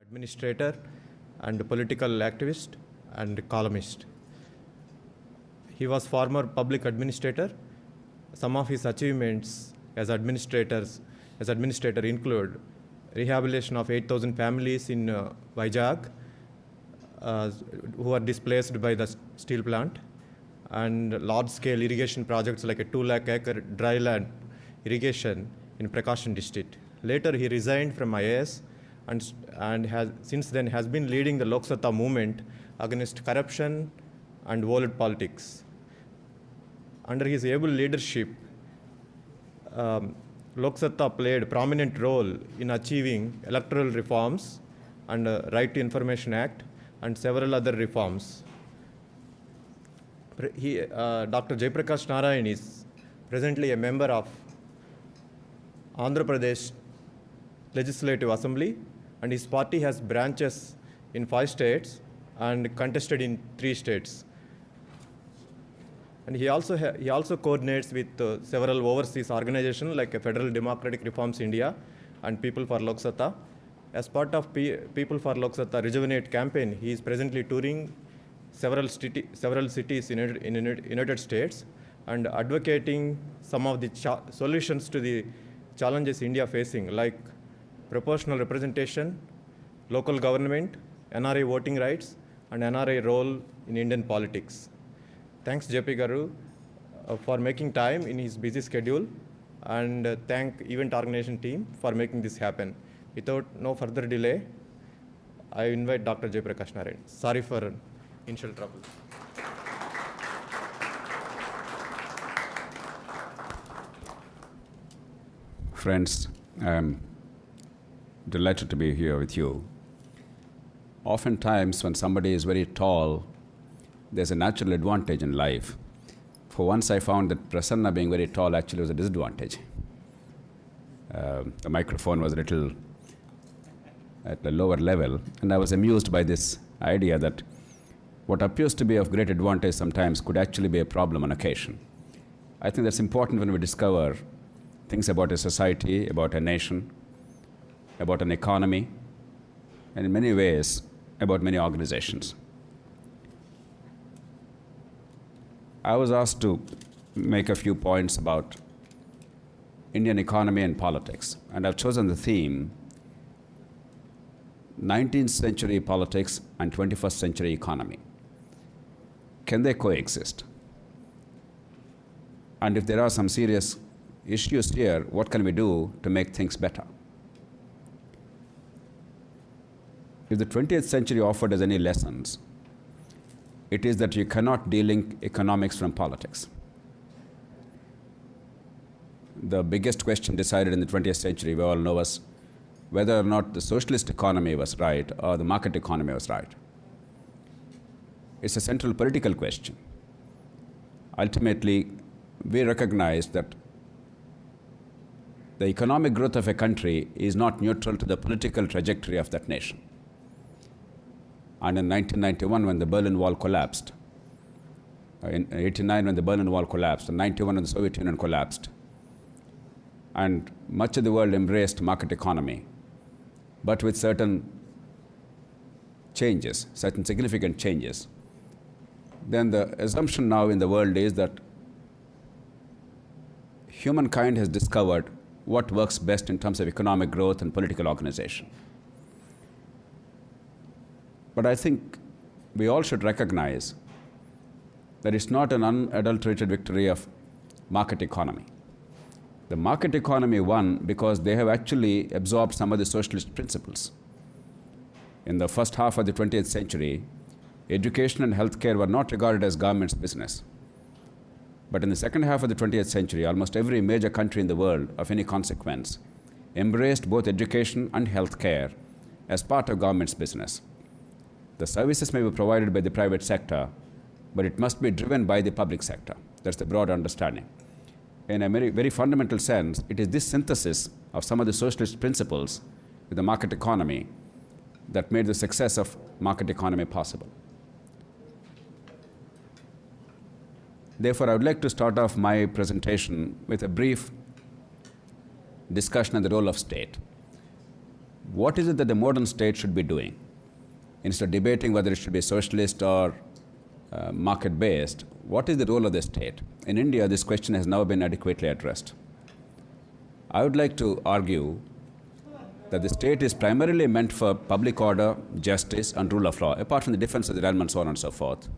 administrator and political activist and columnist. He was former public administrator. Some of his achievements as administrator include rehabilitation of 8,000 families in Vizag who are displaced by the steel plant, and large-scale irrigation projects like a 2 lakh acre dry land irrigation in Prakasam district. Later, he resigned from IAS and has since then has been leading the Lok Satta movement against corruption and world politics. Under his able leadership, Lok Satta played a prominent role in achieving electoral reforms and Right to Information Act and several other reforms. Dr. Jayaprakash Narayan is presently a member of Andhra Pradesh Legislative Assembly, and his party has branches in 5 states and contested in 3 states. And he also coordinates with several overseas organizations like Federal Democratic Reforms India and People for Lok Satta. As part of People for Lok Satta Rejuvenate campaign, he is presently touring several cities in United States and advocating some of the solutions to the challenges India facing, like proportional representation, local government, NRI voting rights, and NRI role in Indian politics. Thanks, JP Garu, for making time in his busy schedule, and thank event organization team for making this happen. Without no further delay, I invite Dr. Jayaprakash Narayan. Sorry for initial trouble. Friends, I'm delighted to be here with you. Oftentimes, when somebody is very tall, there's a natural advantage in life. For once, I found that Prasanna being very tall actually was a disadvantage. The microphone was a little at a lower level, and I was amused by this idea that what appears to be of great advantage sometimes could actually be a problem on occasion. I think that's important when we discover things about a society, about a nation, about an economy, and in many ways, about many organizations. I was asked to make a few points about Indian economy and politics, and I've chosen the theme 19th century politics and 21st century economy. Can they coexist? And if there are some serious issues here, what can we do to make things better? If the 20th century offered us any lessons, it is that you cannot de-link economics from politics. The biggest question decided in the 20th century, we all know, was whether or not the socialist economy was right or the market economy was right. It's a central political question. Ultimately, we recognize that the economic growth of a country is not neutral to the political trajectory of that nation. And in 1991, when the Berlin Wall collapsed, in 1989 when the Berlin Wall collapsed, in 1991 when the Soviet Union collapsed, and much of the world embraced market economy, but with certain changes, certain significant changes, then the assumption now in the world is that humankind has discovered what works best in terms of economic growth and political organization. But I think we all should recognize that it's not an unadulterated victory of market economy. The market economy won because they have actually absorbed some of the socialist principles. In the first half of the 20th century, education and healthcare were not regarded as government's business. But in the second half of the 20th century, almost every major country in the world of any consequence embraced both education and healthcare as part of government's business. The services may be provided by the private sector, but it must be driven by the public sector. That's the broad understanding. In a very, very fundamental sense, it is this synthesis of some of the socialist principles with the market economy that made the success of market economy possible. Therefore, I would like to start off my presentation with a brief discussion on the role of state. what is it that the modern state should be doing? Instead of debating whether it should be socialist or market-based, what is the role of the state? In India, this question has now been adequately addressed. I would like to argue that the state is primarily meant for public order, justice, and rule of law, apart from the defense of the realm and so on and so forth.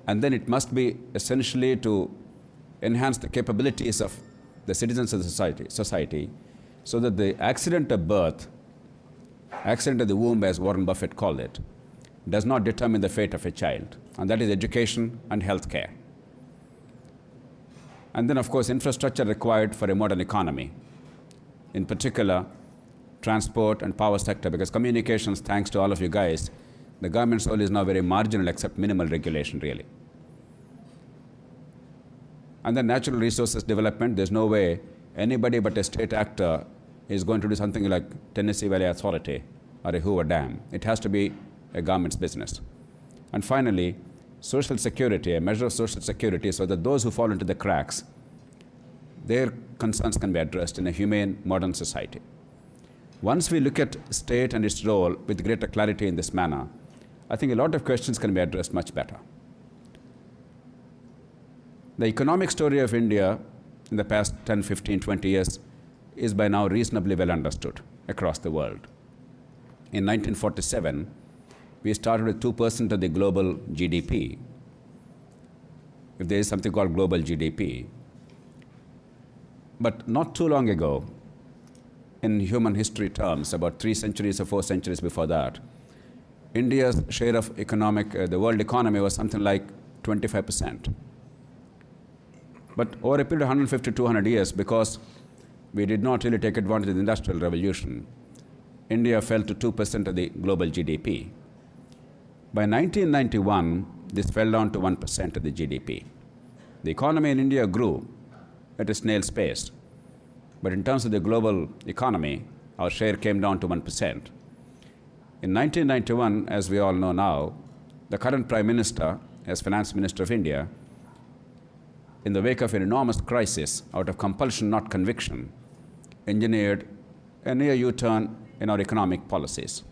And then it must be essentially to enhance the capabilities of the citizens of the society so that the accident of birth, accident of the womb, as Warren Buffett called it, does not determine the fate of a child, and that is education and health care. And then, of course, infrastructure required for a modern economy, in particular, transport and power sector, because communications, thanks to all of you guys, the government's role is now very marginal except minimal regulation, really. And then natural resources development, there's no way anybody but a state actor is going to do something like Tennessee Valley Authority or a Hoover Dam. It has to be a government's business. And finally, social security, a measure of social security so that those who fall into the cracks, their concerns can be addressed in a humane, modern society. Once we look at state and its role with greater clarity in this manner, I think a lot of questions can be addressed much better. The economic story of India in the past 10, 15, 20 years is by now reasonably well understood across the world. In 1947, we started with 2% of the global GDP, if there is something called global GDP. But not too long ago, in human history terms, about 3 centuries or 4 centuries before that, India's share of the world economy was something like 25%. But over a period of 150, 200 years, because we did not really take advantage of the Industrial Revolution, India fell to 2% of the global GDP. By 1991, this fell down to 1% of the GDP. The economy in India grew at a snail's pace, but in terms of the global economy, our share came down to 1%. In 1991, as we all know now, the current Prime Minister, as Finance Minister of India, in the wake of an enormous crisis, out of compulsion, not conviction, engineered a near U-turn in our economic policies.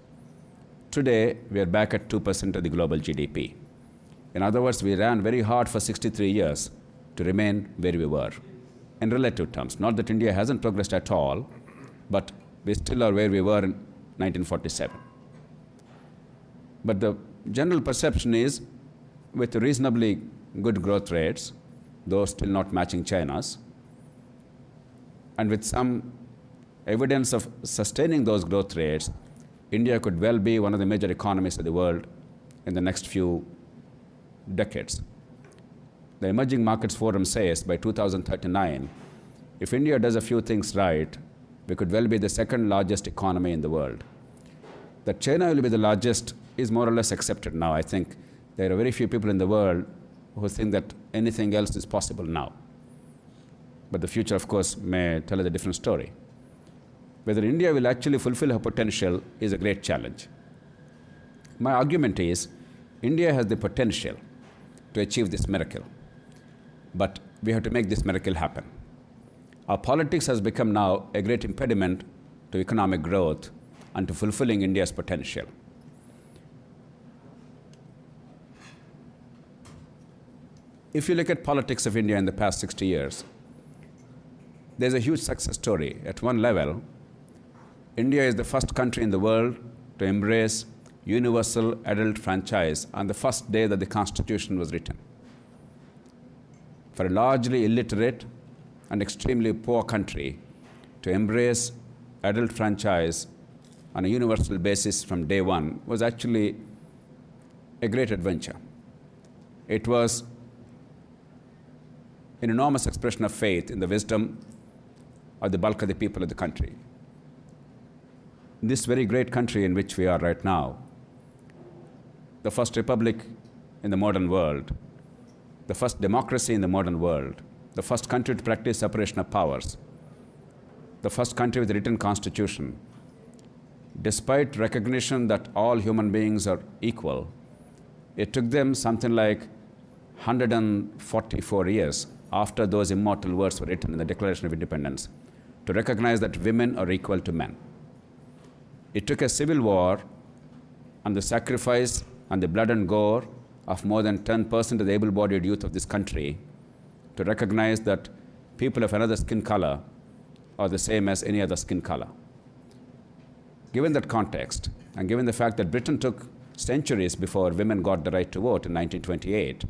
Today, we are back at 2% of the global GDP. In other words, we ran very hard for 63 years to remain where we were, in relative terms. Not that India hasn't progressed at all, but we still are where we were in 1947. But the general perception is, with reasonably good growth rates, though still not matching China's, and with some evidence of sustaining those growth rates, India could well be one of the major economies of the world in the next few decades. The Emerging Markets Forum says by 2039, if India does a few things right, we could well be the second largest economy in the world. That China will be the largest is more or less accepted now. I think there are very few people in the world who think that anything else is possible now. But the future, of course, may tell us a different story. Whether India will actually fulfill her potential is a great challenge. My argument is, India has the potential to achieve this miracle, but we have to make this miracle happen. Our politics has become now a great impediment to economic growth and to fulfilling India's potential. If you look at politics of India in the past 60 years, there's a huge success story. At one level, India is the first country in the world to embrace universal adult franchise on the first day that the Constitution was written. For a largely illiterate and extremely poor country to embrace adult franchise on a universal basis from day one was actually a great adventure. It was an enormous expression of faith in the wisdom of the bulk of the people of the country. This very great country in which we are right now, the first republic in the modern world, the first democracy in the modern world, the first country to practice separation of powers, the first country with a written constitution, despite recognition that all human beings are equal, it took them something like 144 years after those immortal words were written in the Declaration of Independence to recognize that women are equal to men. It took a civil war and the sacrifice and the blood and gore of more than 10% of the able-bodied youth of this country to recognize that people of another skin color are the same as any other skin color. Given that context, and given the fact that Britain took centuries before women got the right to vote in 1928,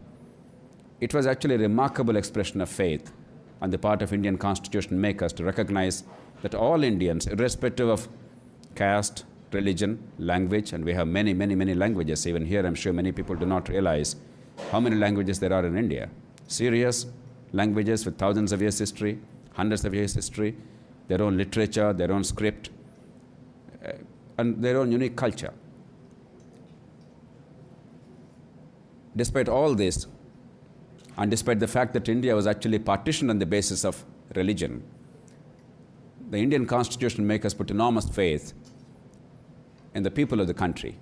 it was actually a remarkable expression of faith on the part of Indian constitution makers to recognize that all Indians, irrespective of caste, religion, language, and we have many, many, many languages. Even here, I'm sure many people do not realize how many languages there are in India. Serious languages with thousands of years history, hundreds of years history, their own literature, their own script, and their own unique culture. Despite all this, and despite the fact that India was actually partitioned on the basis of religion, the Indian constitution makers put enormous faith in the people of the country.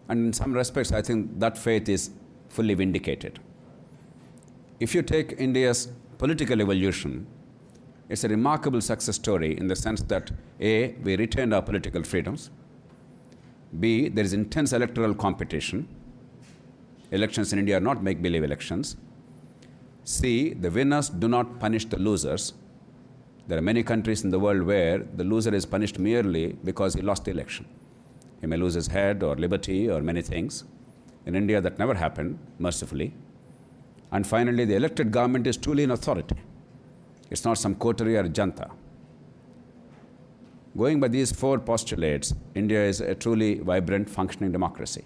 And in some respects, I think that faith is fully vindicated. If you take India's political evolution, it's a remarkable success story in the sense that A, we retained our political freedoms. B, there is intense electoral competition. Elections in India are not make-believe elections. C, the winners do not punish the losers. There are many countries in the world where the loser is punished merely because he lost the election. He may lose his head or liberty or many things. In India, that never happened, mercifully. And finally, the elected government is truly in authority. It's not some coterie or janta. Going by these four postulates, India is a truly vibrant, functioning democracy.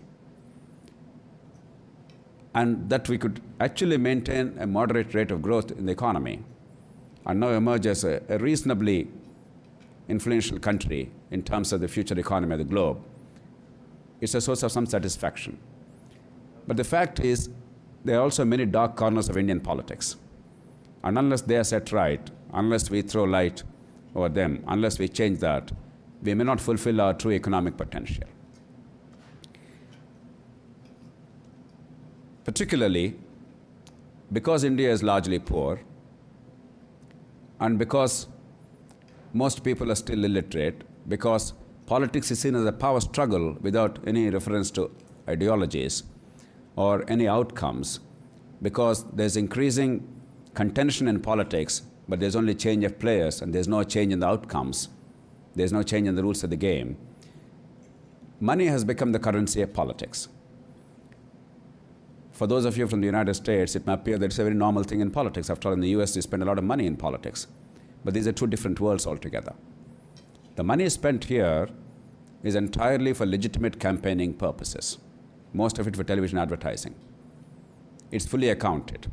And that we could actually maintain a moderate rate of growth in the economy and now emerge as a reasonably influential country in terms of the future economy of the globe, it's a source of some satisfaction. But the fact is, there are also many dark corners of Indian politics. And unless they are set right, unless we throw light over them, unless we change that, we may not fulfill our true economic potential. Particularly because India is largely poor and because most people are still illiterate, because politics is seen as a power struggle without any reference to ideologies or any outcomes, because there's increasing contention in politics, but there's only change of players and there's no change in the outcomes. There's no change in the rules of the game. Money has become the currency of politics. For those of you from the United States, it may appear that it's a very normal thing in politics. After all, in the US, they spend a lot of money in politics. But these are two different worlds altogether. The money spent here is entirely for legitimate campaigning purposes, most of it for television advertising. It's fully accounted.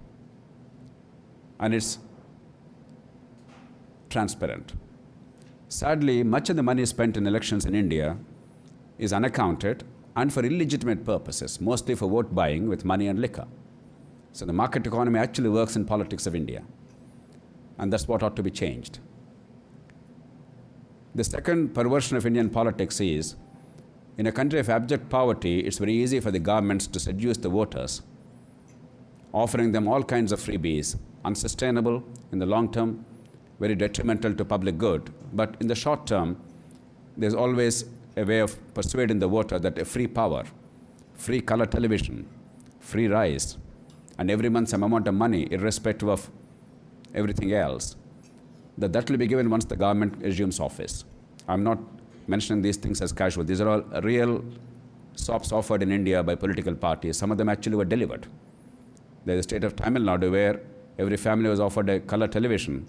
And it's transparent. Sadly, much of the money spent in elections in India is unaccounted and for illegitimate purposes, mostly for vote buying with money and liquor. So the market economy actually works in politics of India. And that's what ought to be changed. The second perversion of Indian politics is, in a country of abject poverty, it's very easy for the governments to seduce the voters, offering them all kinds of freebies, unsustainable in the long term, very detrimental to public good. But in the short term, there's always a way of persuading the voter that a free power, free color television, free rice, and every month some amount of money, irrespective of everything else, that will be given once the government assumes office. I'm not mentioning these things as casual. These are all real sops offered in India by political parties. Some of them actually were delivered. There's a state of Tamil Nadu where every family was offered a color television,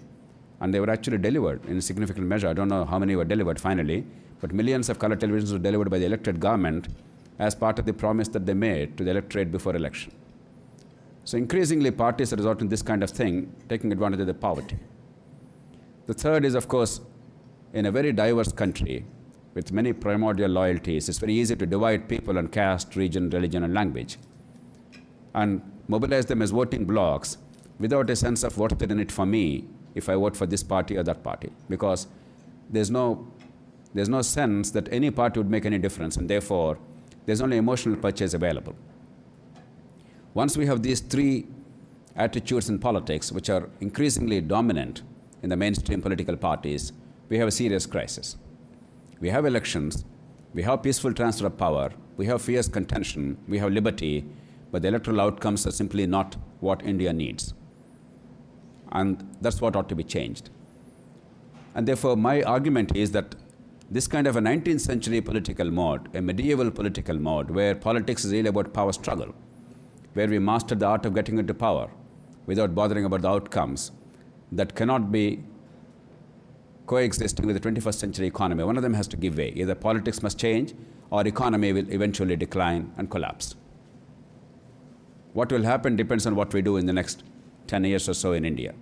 and they were actually delivered in a significant measure. I don't know how many were delivered finally, but millions of color televisions were delivered by the elected government as part of the promise that they made to the electorate before election. So increasingly, parties are resorting to this kind of thing, taking advantage of the poverty. The third is, of course, in a very diverse country with many primordial loyalties, it's very easy to divide people on caste, region, religion, and language, and mobilize them as voting blocks without a sense of what's in it for me if I vote for this party or that party, because there's no sense that any party would make any difference, and therefore there's only emotional purchase available. Once we have these three attitudes in politics, which are increasingly dominant in the mainstream political parties, we have a serious crisis. We have elections, We have peaceful transfer of power, we have fierce contention, we have liberty, but the electoral outcomes are simply not what India needs. And that's what ought to be changed. And therefore, my argument is that this kind of a 19th century political mode, a medieval political mode, where politics is really about power struggle, where we mastered the art of getting into power without bothering about the outcomes, that cannot be coexisting with the 21st century economy. One of them has to give way. Either politics must change or economy will eventually decline and collapse. What will happen depends on what we do in the next 10 years or so in India.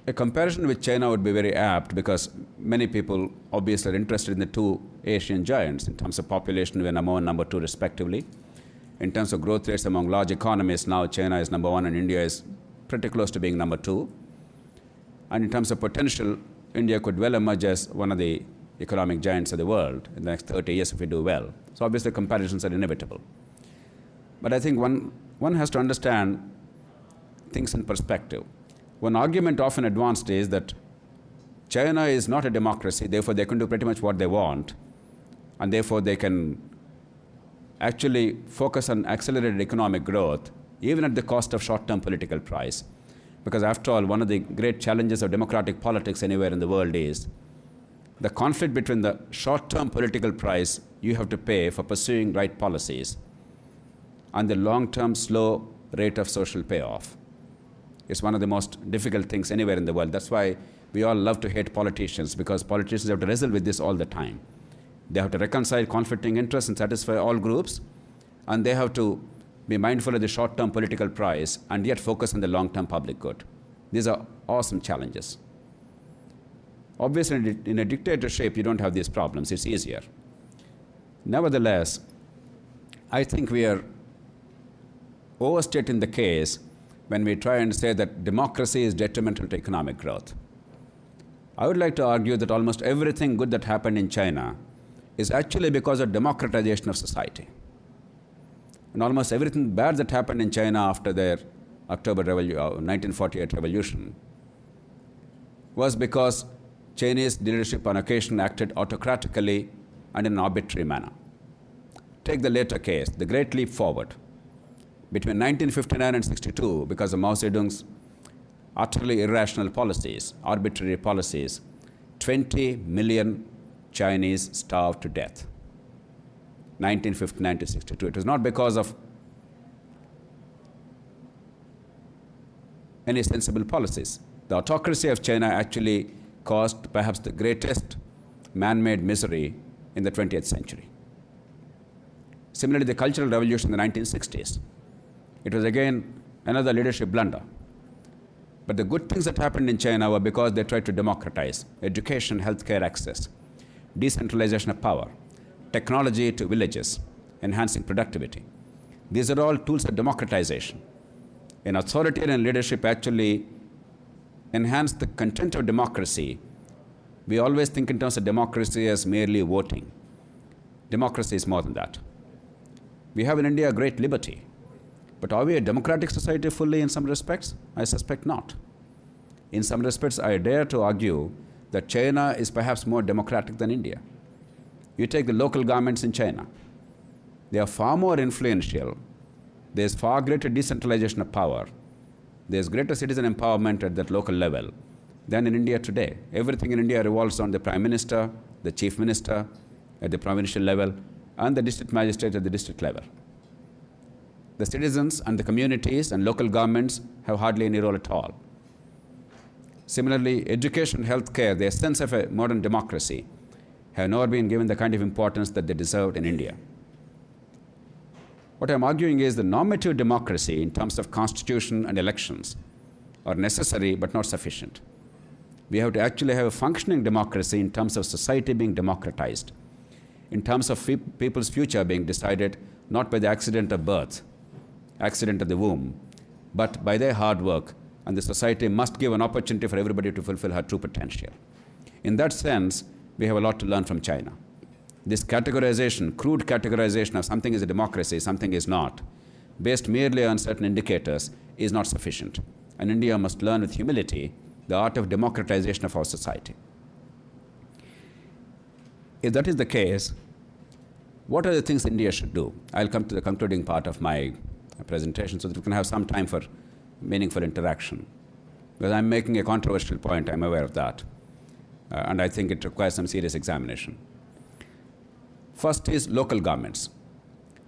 A comparison with China would be very apt because many people obviously are interested in the two Asian giants. In terms of population, we're number one, number two respectively. In terms of growth rates among large economies, now China is number one and India is pretty close to being number two. And in terms of potential, India could well emerge as one of the economic giants of the world in the next 30 years if we do well. So obviously comparisons are inevitable. But I think one has to understand things in perspective. One argument often advanced is that China is not a democracy, therefore they can do pretty much what they want, and therefore they can actually focus on accelerated economic growth, even at the cost of short-term political price. Because after all, one of the great challenges of democratic politics anywhere in the world is the conflict between the short-term political price you have to pay for pursuing right policies and the long-term slow rate of social payoff. It's one of the most difficult things anywhere in the world. That's why we all love to hate politicians, because politicians have to wrestle with this all the time. They have to reconcile conflicting interests and satisfy all groups, and they have to be mindful of the short-term political price and yet focus on the long-term public good. These are awesome challenges. Obviously, in a dictatorship, you don't have these problems. It's easier. Nevertheless, I think we are overstating the case when we try and say that democracy is detrimental to economic growth. I would like to argue that almost everything good that happened in China is actually because of democratization of society. And almost everything bad that happened in China after their October 1948 revolution was because Chinese leadership on occasion acted autocratically and in an arbitrary manner. Take the later case, the Great Leap Forward. Between 1959 and 62, because of Mao Zedong's utterly irrational policies, arbitrary policies, 20 million Chinese starved to death. 1959 to 62. It was not because of any sensible policies. The autocracy of China actually caused perhaps the greatest man-made misery in the 20th century. Similarly, the Cultural Revolution in the 1960s. It was again another leadership blunder. But the good things that happened in China were because they tried to democratize education, healthcare access, decentralization of power, technology to villages, enhancing productivity. These are all tools of democratization. An authoritarian leadership actually enhanced the content of democracy. We always think in terms of democracy as merely voting. Democracy is more than that. We have in India a great liberty. But are we a democratic society fully in some respects? I suspect not. In some respects, I dare to argue that China is perhaps more democratic than India. You take the local governments in China. They are far more influential. There's far greater decentralization of power. There's greater citizen empowerment at that local level than in India today. Everything in India revolves on the Prime Minister, the Chief Minister at the provincial level, and the district magistrate at the district level. The citizens and the communities and local governments have hardly any role at all. Similarly, education, healthcare, the essence of a modern democracy, have never been given the kind of importance that they deserved in India. What I'm arguing is the normative democracy in terms of constitution and elections are necessary but not sufficient. We have to actually have a functioning democracy in terms of society being democratized, in terms of people's future being decided not by the accident of birth, accident of the womb, but by their hard work, and the society must give an opportunity for everybody to fulfill her true potential. In that sense, we have a lot to learn from China. This categorization, crude categorization of something is a democracy, something is not, based merely on certain indicators, is not sufficient. And India must learn with humility the art of democratization of our society. if that is the case, what are the things India should do? I'll come to the concluding part of my presentation so that we can have some time for meaningful interaction. Because I'm making a controversial point, I'm aware of that. And I think it requires some serious examination. First is local governments.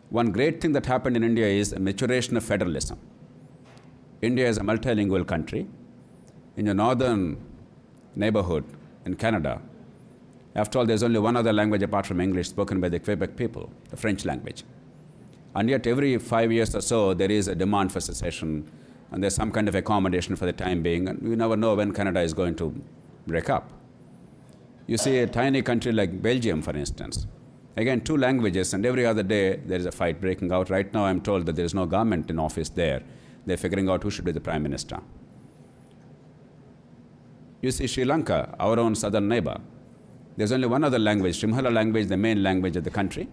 One great thing that happened in India is a maturation of federalism. India is a multilingual country. In your northern neighborhood in Canada, after all, there's only one other language apart from English spoken by the Quebec people, the French language. And yet every 5 years or so, there is a demand for secession, and there's some kind of accommodation for the time being, and we never know when Canada is going to break up. You see a tiny country like Belgium, for instance. Again, 2 languages, and every other day there is a fight breaking out. Right now I'm told that there is no government in office there. They're figuring out who should be the prime minister. You see Sri Lanka, our own southern neighbor. There's only one other language, Shimhala language, the main language of the country.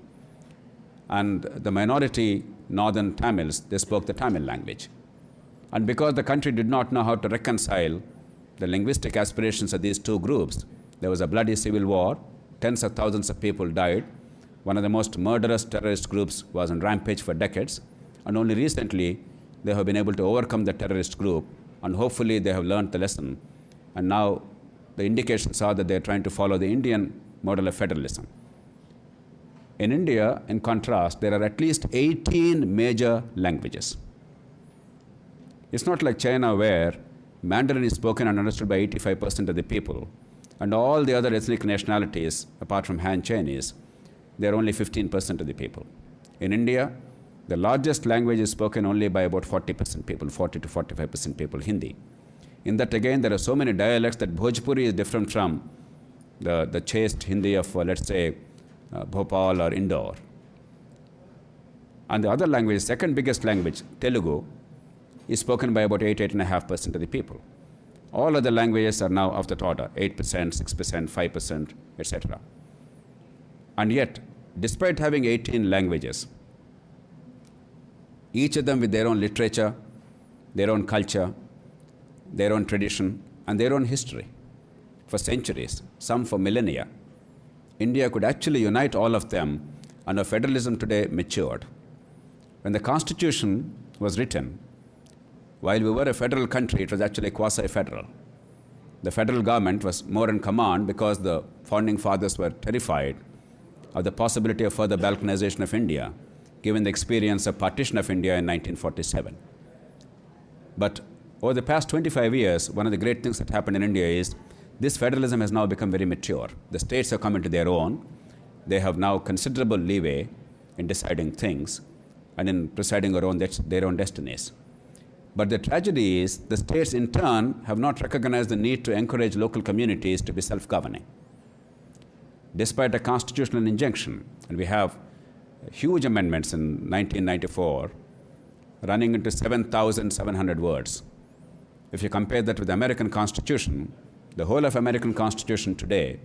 And the minority northern Tamils, they spoke the Tamil language. And because the country did not know how to reconcile the linguistic aspirations of these 2 groups, there was a bloody civil war, tens of thousands of people died. One of the most murderous terrorist groups was on rampage for decades, and only recently they have been able to overcome the terrorist group, and hopefully they have learned the lesson. And now the indications are that they are trying to follow the Indian model of federalism. In India, in contrast, there are at least 18 major languages. It's not like China where Mandarin is spoken and understood by 85% of the people, and all the other ethnic nationalities, apart from Han Chinese, they are only 15% of the people. In India, the largest language is spoken only by about 40% people, 40 to 45% people, Hindi. In that again, there are so many dialects that Bhojpuri is different from the chaste Hindi of, let's say, Bhopal or Indore. And the other language, second biggest language, Telugu, is spoken by about 8.5% of the people. All other languages are now of that order, 8%, 6%, 5%, etc. And yet, despite having 18 languages, each of them with their own literature, their own culture, their own tradition, and their own history, for centuries, some for millennia, India could actually unite all of them, and our federalism today matured. When the Constitution was written, while we were a federal country, it was actually quasi-federal. The federal government was more in command because the founding fathers were terrified of the possibility of further balkanization of India, given the experience of partition of India in 1947. But over the past 25 years, one of the great things that happened in India is this federalism has now become very mature. The states have come into their own. They have now considerable leeway in deciding things and in presiding over their own destinies. But the tragedy is the states in turn have not recognized the need to encourage local communities to be self-governing. Despite a constitutional injunction, and we have huge amendments in 1994 running into 7,700 words. If you compare that with the American Constitution, the whole of American Constitution today,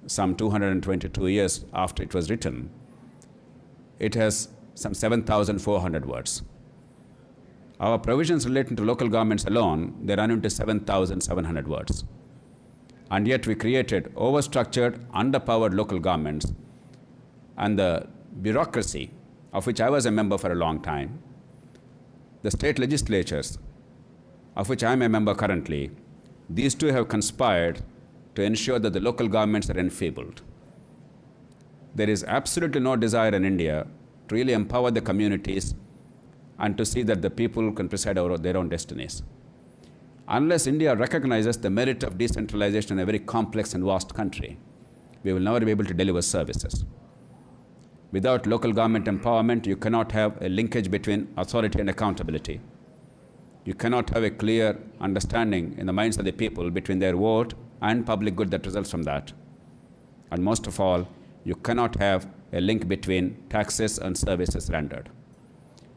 some 222 years after it was written, it has some 7,400 words. Our provisions relating to local governments alone, they run into 7,700 words. And yet we created overstructured, underpowered local governments, and the bureaucracy, of which I was a member for a long time, the state legislatures, of which I am a member currently, these two have conspired to ensure that the local governments are enfeebled. There is absolutely no desire in India to really empower the communities and to see that the people can preside over their own destinies. Unless India recognizes the merit of decentralization in a very complex and vast country, we will never be able to deliver services. Without local government empowerment, you cannot have a linkage between authority and accountability. You cannot have a clear understanding in the minds of the people between their vote and public good that results from that. And most of all, you cannot have a link between taxes and services rendered.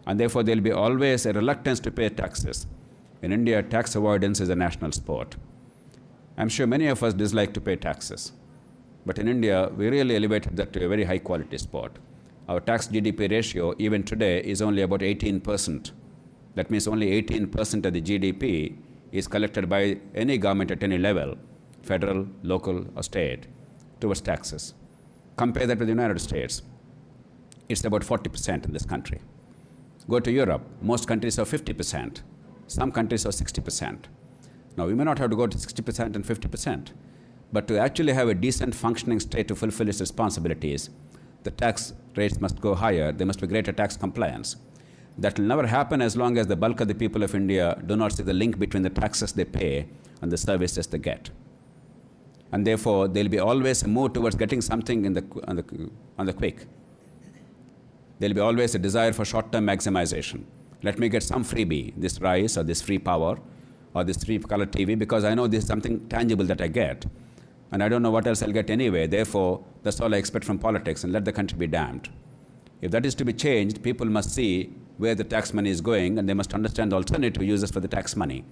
And therefore, there will be always a reluctance to pay taxes. In India, tax avoidance is a national sport. I'm sure many of us dislike to pay taxes. But in India, we really elevated that to a very high quality sport. Our tax GDP ratio, even today, is only about 18%. That means only 18% of the GDP is collected by any government at any level, federal, local, or state, towards taxes. compare that with the United States. It's about 40% in this country. Go to Europe, most countries are 50%. Some countries are 60%. Now, we may not have to go to 60% and 50%, but to actually have a decent functioning state to fulfill its responsibilities, the tax rates must go higher. There must be greater tax compliance. That will never happen as long as the bulk of the people of India do not see the link between the taxes they pay and the services they get. And therefore, there will be always a move towards getting something on the quick. There will be always a desire for short-term maximization. Let me get some freebie, this rice or this free power or this free color TV, because I know this is something tangible that I get. And I don't know what else I'll get anyway. Therefore, that's all I expect from politics, and let the country be damned. If that is to be changed, people must see where the tax money is going, and they must understand the alternative uses for the tax money.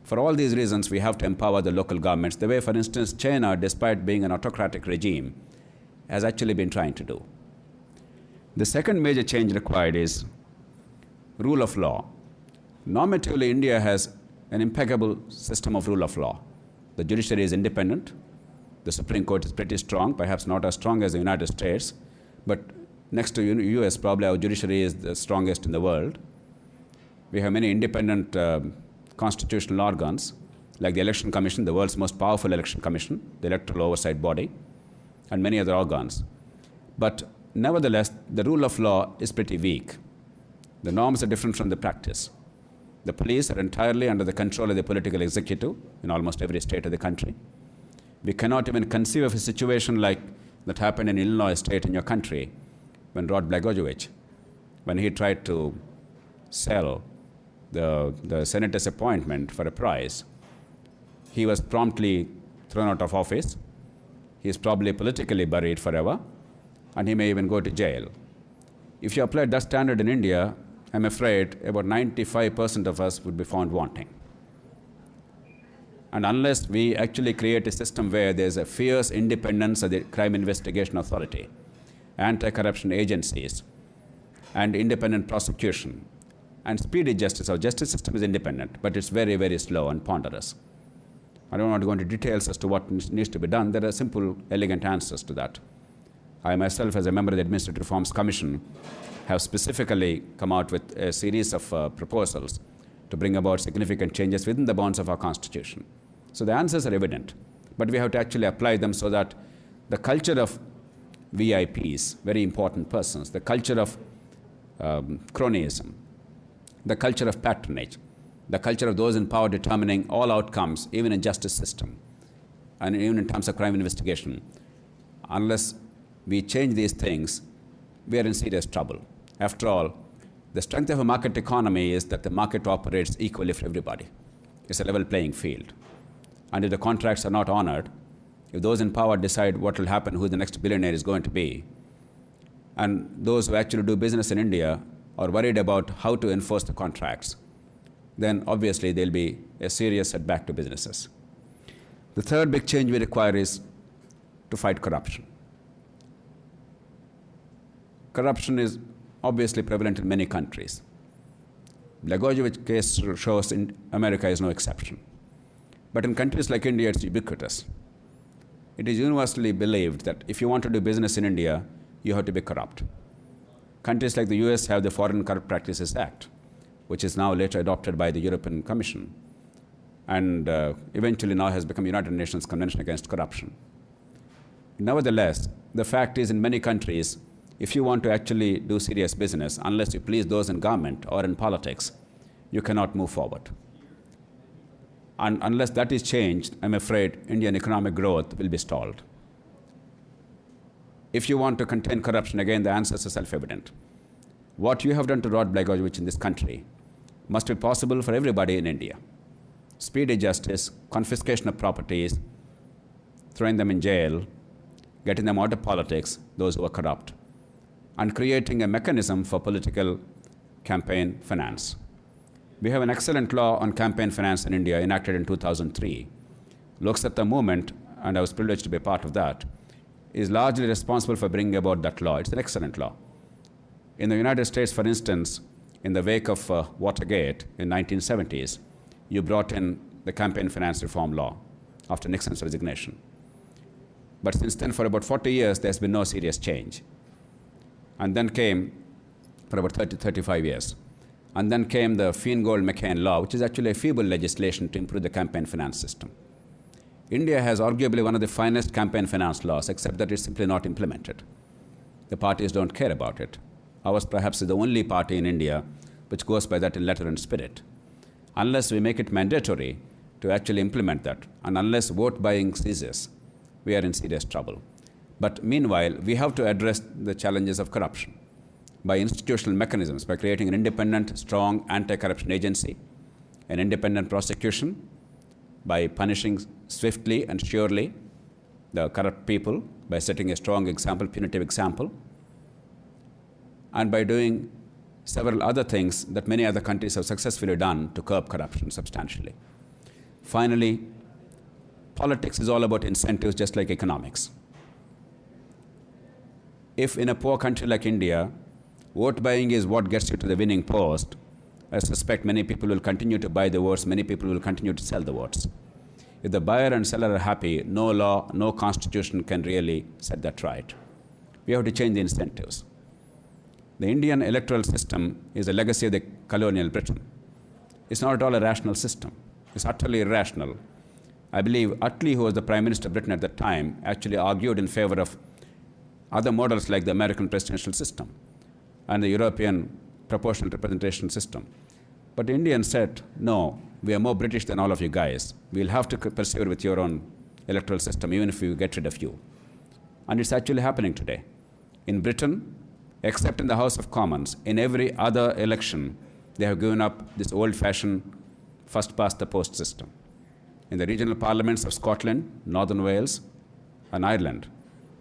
For all these reasons, we have to empower the local governments, the way, for instance, China, despite being an autocratic regime, has actually been trying to do. The second major change required is rule of law. Normatively, India has an impeccable system of rule of law. The judiciary is independent. The Supreme Court is pretty strong, perhaps not as strong as the United States, but next to US, probably our judiciary is the strongest in the world. We have many independent constitutional organs, like the Election Commission, the world's most powerful election commission, the electoral oversight body, and many other organs. But nevertheless, the rule of law is pretty weak. The norms are different from the practice. The police are entirely under the control of the political executive in almost every state of the country. We cannot even conceive of a situation like that happened in Illinois state in your country when Rod Blagojevich, when he tried to sell the senator's appointment for a price, he was promptly thrown out of office. He is probably politically buried forever, and he may even go to jail. If you applied that standard in India, I'm afraid about 95% of us would be found wanting. And unless we actually create a system where there's a fierce independence of the crime investigation authority, anti-corruption agencies, and independent prosecution, and speedy justice, our justice system is independent, but it's very, very slow and ponderous. I don't want to go into details as to what needs to be done. There are simple, elegant answers to that. I myself, as a member of the Administrative Reforms Commission, have specifically come out with a series of proposals to bring about significant changes within the bounds of our Constitution. So the answers are evident, but we have to actually apply them so that the culture of VIPs, very important persons, the culture of cronyism, the culture of patronage, the culture of those in power determining all outcomes, even in justice system, and even in terms of crime investigation, unless we change these things, we are in serious trouble. After all, the strength of a market economy is that the market operates equally for everybody. It's a level playing field. And if the contracts are not honored, if those in power decide what will happen, who the next billionaire is going to be, and those who actually do business in India are worried about how to enforce the contracts, then obviously there'll be a serious setback to businesses. The third big change we require is to fight corruption. Corruption is obviously prevalent in many countries. Blagojevich case shows in America is no exception. But in countries like India, it's ubiquitous. It is universally believed that if you want to do business in India, you have to be corrupt. Countries like the US have the Foreign Corrupt Practices Act, which is now later adopted by the European Commission, and eventually now has become United Nations Convention Against Corruption. Nevertheless, the fact is in many countries, if you want to actually do serious business, unless you please those in government or in politics, you cannot move forward. And unless that is changed, I'm afraid Indian economic growth will be stalled. If you want to contain corruption, again, the answers are self-evident. What you have done to Rod Blagojevich in this country must be possible for everybody in India. Speedy justice, confiscation of properties, throwing them in jail, getting them out of politics, those who are corrupt, and creating a mechanism for political campaign finance. We have an excellent law on campaign finance in India enacted in 2003. Lok Satta movement, and I was privileged to be a part of that, is largely responsible for bringing about that law. It's an excellent law. In the United States, for instance, in the wake of Watergate in 1970s, you brought in the campaign finance reform law after Nixon's resignation. But since then, for about 40 years, there's been no serious change. And then came, for about 35 years, and then came the Feingold-McCain law, which is actually a feeble legislation to improve the campaign finance system. India has arguably one of the finest campaign finance laws, except that it's simply not implemented. The parties don't care about it. Ours perhaps is the only party in India which goes by that in letter and spirit. Unless we make it mandatory to actually implement that, and unless vote buying ceases, we are in serious trouble. But meanwhile, we have to address the challenges of corruption by institutional mechanisms, by creating an independent, strong anti-corruption agency, an independent prosecution, by punishing swiftly and surely the corrupt people, by setting a strong example, punitive example, and by doing several other things that many other countries have successfully done to curb corruption substantially. Finally, politics is all about incentives, just like economics. If in a poor country like India, vote buying is what gets you to the winning post, I suspect many people will continue to buy the votes, many people will continue to sell the votes. If the buyer and seller are happy, no law, no constitution can really set that right. We have to change the incentives. The Indian electoral system is a legacy of the colonial Britain. It's not at all a rational system. It's utterly irrational. I believe Attlee, who was the Prime Minister of Britain at that time, actually argued in favor of other models like the American presidential system and the European proportional representation system. But the Indians said, no, we are more British than all of you guys. We'll have to persevere with your own electoral system, even if we get rid of you. And it's actually happening today. In Britain, except in the House of Commons, in every other election, they have given up this old-fashioned first-past-the-post system. In the regional parliaments of Scotland, Northern Wales, and Ireland,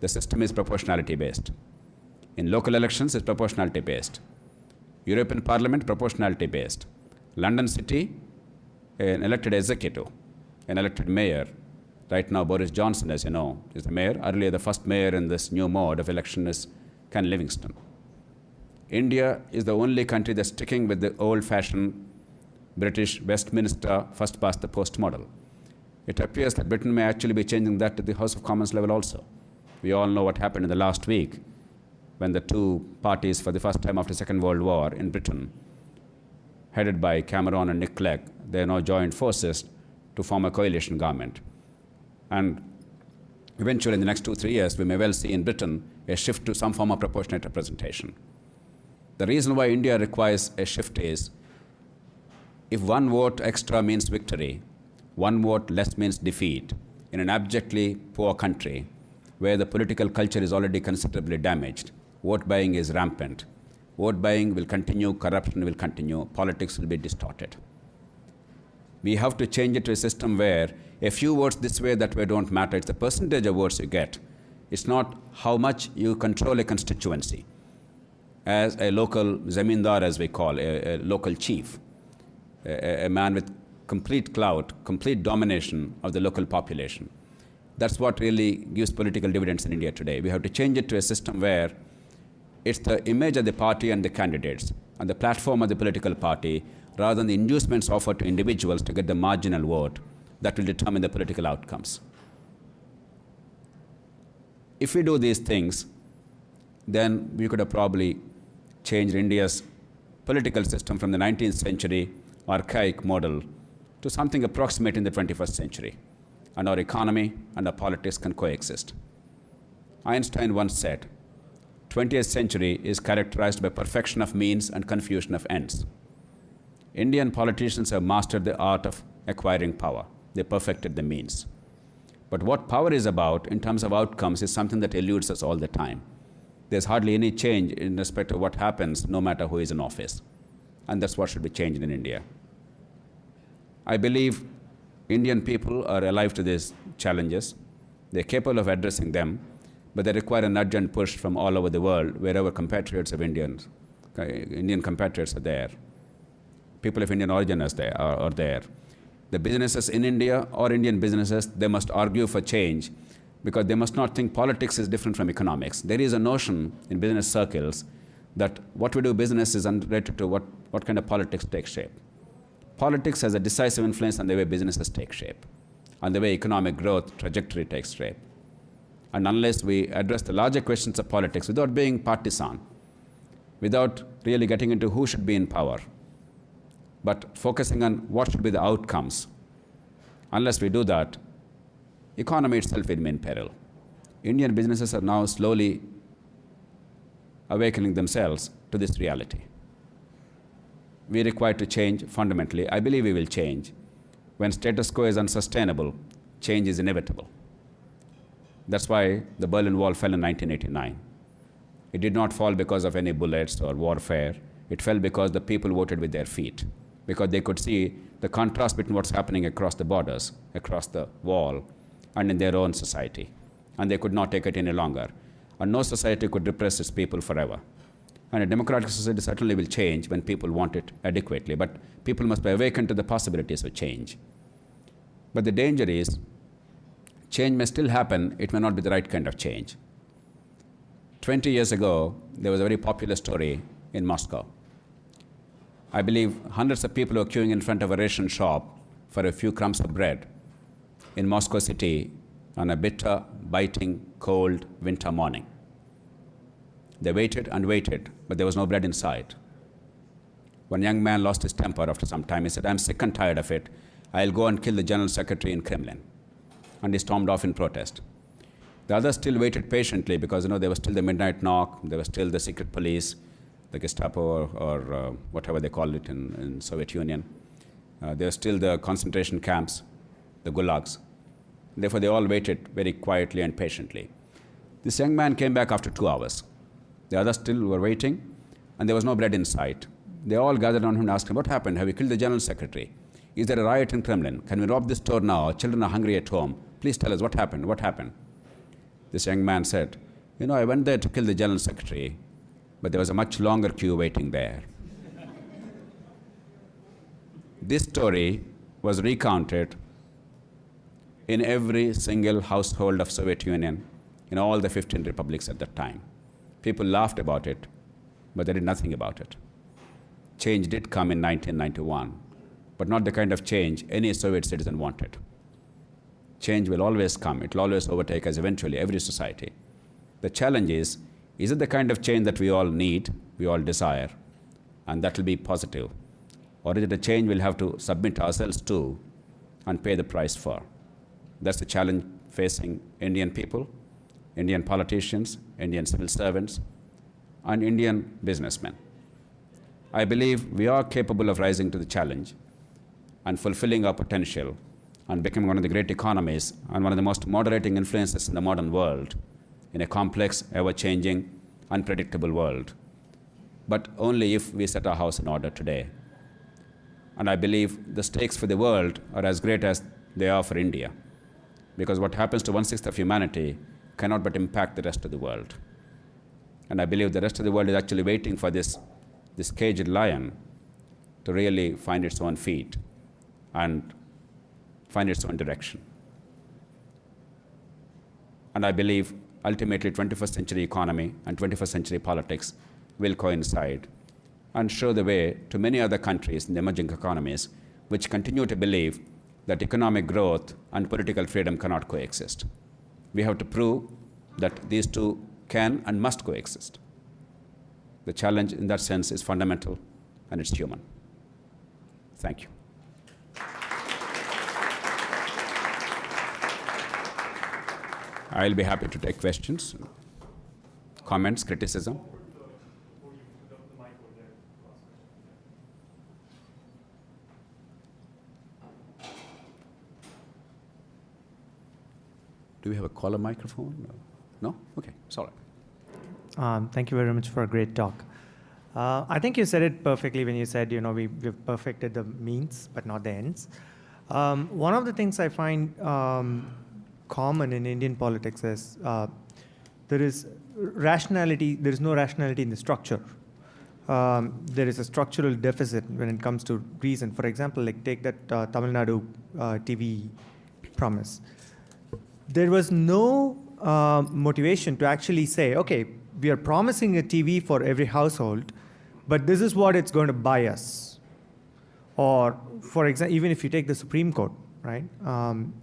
the system is proportionality-based. In local elections, it's proportionality-based. European Parliament, proportionality-based. London City, an elected executive, an elected mayor. Right now, Boris Johnson, as you know, is the mayor. Earlier, the first mayor in this new mode of election is Ken Livingstone. India is the only country that's sticking with the old-fashioned British Westminster first-past-the-post model. It appears that Britain may actually be changing that to the House of Commons level also. We all know what happened in the last week when the two parties, for the first time after the Second World War in Britain, headed by Cameron and Nick Clegg, they now joined forces to form a coalition government. And eventually, in the next 2-3 years, we may well see in Britain a shift to some form of proportionate representation. The reason why India requires a shift is, if one vote extra means victory, one vote less means defeat, in an abjectly poor country where the political culture is already considerably damaged, vote buying is rampant. Vote buying will continue, corruption will continue, politics will be distorted. We have to change it to a system where a few votes this way, that way don't matter. It's the percentage of votes you get. It's not how much you control a constituency. As a local zamindar, as we call, a local chief, a man with complete clout, complete domination of the local population. That's what really gives political dividends in India today. We have to change it to a system where it's the image of the party and the candidates and the platform of the political party, rather than the inducements offered to individuals to get the marginal vote, that will determine the political outcomes. If we do these things, then we could have probably changed India's political system from the 19th century archaic model to something approximating the 21st century. And our economy and our politics can coexist. Einstein once said, 20th century is characterized by perfection of means and confusion of ends. Indian politicians have mastered the art of acquiring power. They perfected the means. But what power is about in terms of outcomes is something that eludes us all the time. There's hardly any change in respect to what happens, no matter who is in office. And that's what should be changed in India. I believe Indian people are alive to these challenges. They're capable of addressing them, but they require a nudge and push from all over the world, wherever compatriots of Indian compatriots are there. People of Indian origin are there. The businesses in India or Indian businesses, they must argue for change, because they must not think politics is different from economics. There is a notion in business circles that what we do business is unrelated to what kind of politics takes shape. Politics has a decisive influence on the way businesses take shape, on the way economic growth trajectory takes shape. And unless we address the larger questions of politics without being partisan, without really getting into who should be in power, but focusing on what should be the outcomes, unless we do that, economy itself will be in peril. Indian businesses are now slowly awakening themselves to this reality. We require to change fundamentally. I believe we will change. When status quo is unsustainable, change is inevitable. That's why the Berlin Wall fell in 1989. It did not fall because of any bullets or warfare. It fell because the people voted with their feet, because they could see the contrast between what's happening across the borders, across the wall, and in their own society. And they could not take it any longer. And no society could repress its people forever. And a democratic society certainly will change when people want it adequately, but people must be awakened to the possibilities of change. But the danger is, change may still happen, it may not be the right kind of change. 20 years ago, there was a very popular story in Moscow. I believe hundreds of people were queuing in front of a ration shop for a few crumbs of bread in Moscow city on a bitter, biting, cold winter morning. They waited and waited, but there was no bread in sight. One young man lost his temper after some time. He said, "I'm sick and tired of it. I'll go and kill the general secretary in Kremlin." And he stormed off in protest. The others still waited patiently because there was still the midnight knock, there was still the secret police, the Gestapo or whatever they call it in Soviet Union. There were still the concentration camps, the gulags. Therefore, they all waited very quietly and patiently. This young man came back after 2 hours. The others still were waiting, and there was no bread in sight. They all gathered on him and asked him, "What happened? Have you killed the general secretary? Is there a riot in Kremlin? Can we rob this store now? Our children are hungry at home. Please tell us what happened. What happened?" This young man said, "I went there to kill the general secretary, but there was a much longer queue waiting there." This story was recounted in every single household of Soviet Union in all the 15 republics at that time. People laughed about it, but they did nothing about it. Change did come in 1991, but not the kind of change any Soviet citizen wanted. Change will always come. It will always overtake us eventually, every society. The challenge is it the kind of change that we all need, we all desire, and that will be positive? Or is it a change we'll have to submit ourselves to and pay the price for? That's the challenge facing Indian people, Indian politicians, Indian civil servants, and Indian businessmen. I believe we are capable of rising to the challenge and fulfilling our potential and becoming one of the great economies and one of the most moderating influences in the modern world in a complex, ever-changing, unpredictable world. But only if we set our house in order today. And I believe the stakes for the world are as great as they are for India, because what happens to 1/6 of humanity cannot but impact the rest of the world. And I believe the rest of the world is actually waiting for this caged lion to really find its own feet and find its own direction. And I believe ultimately 21st century economy and 21st century politics will coincide and show the way to many other countries in the emerging economies which continue to believe that economic growth and political freedom cannot coexist. We have to prove that these two can and must coexist. The challenge in that sense is fundamental and it's human. Thank you. I'll be happy to take questions, comments, criticism. Do we have a caller microphone? No? Okay, it's all right. Thank you very much for a great talk. I think you said it perfectly when you said, we've perfected the means, but not the ends. One of the things I find common in Indian politics is there is rationality. There is no rationality in the structure. There is a structural deficit when it comes to reason. For example, take that Tamil Nadu TV promise. There was no motivation to actually say, okay, we are promising a TV for every household, but this is what it's going to buy us. Or, for example, even if you take the Supreme Court, right?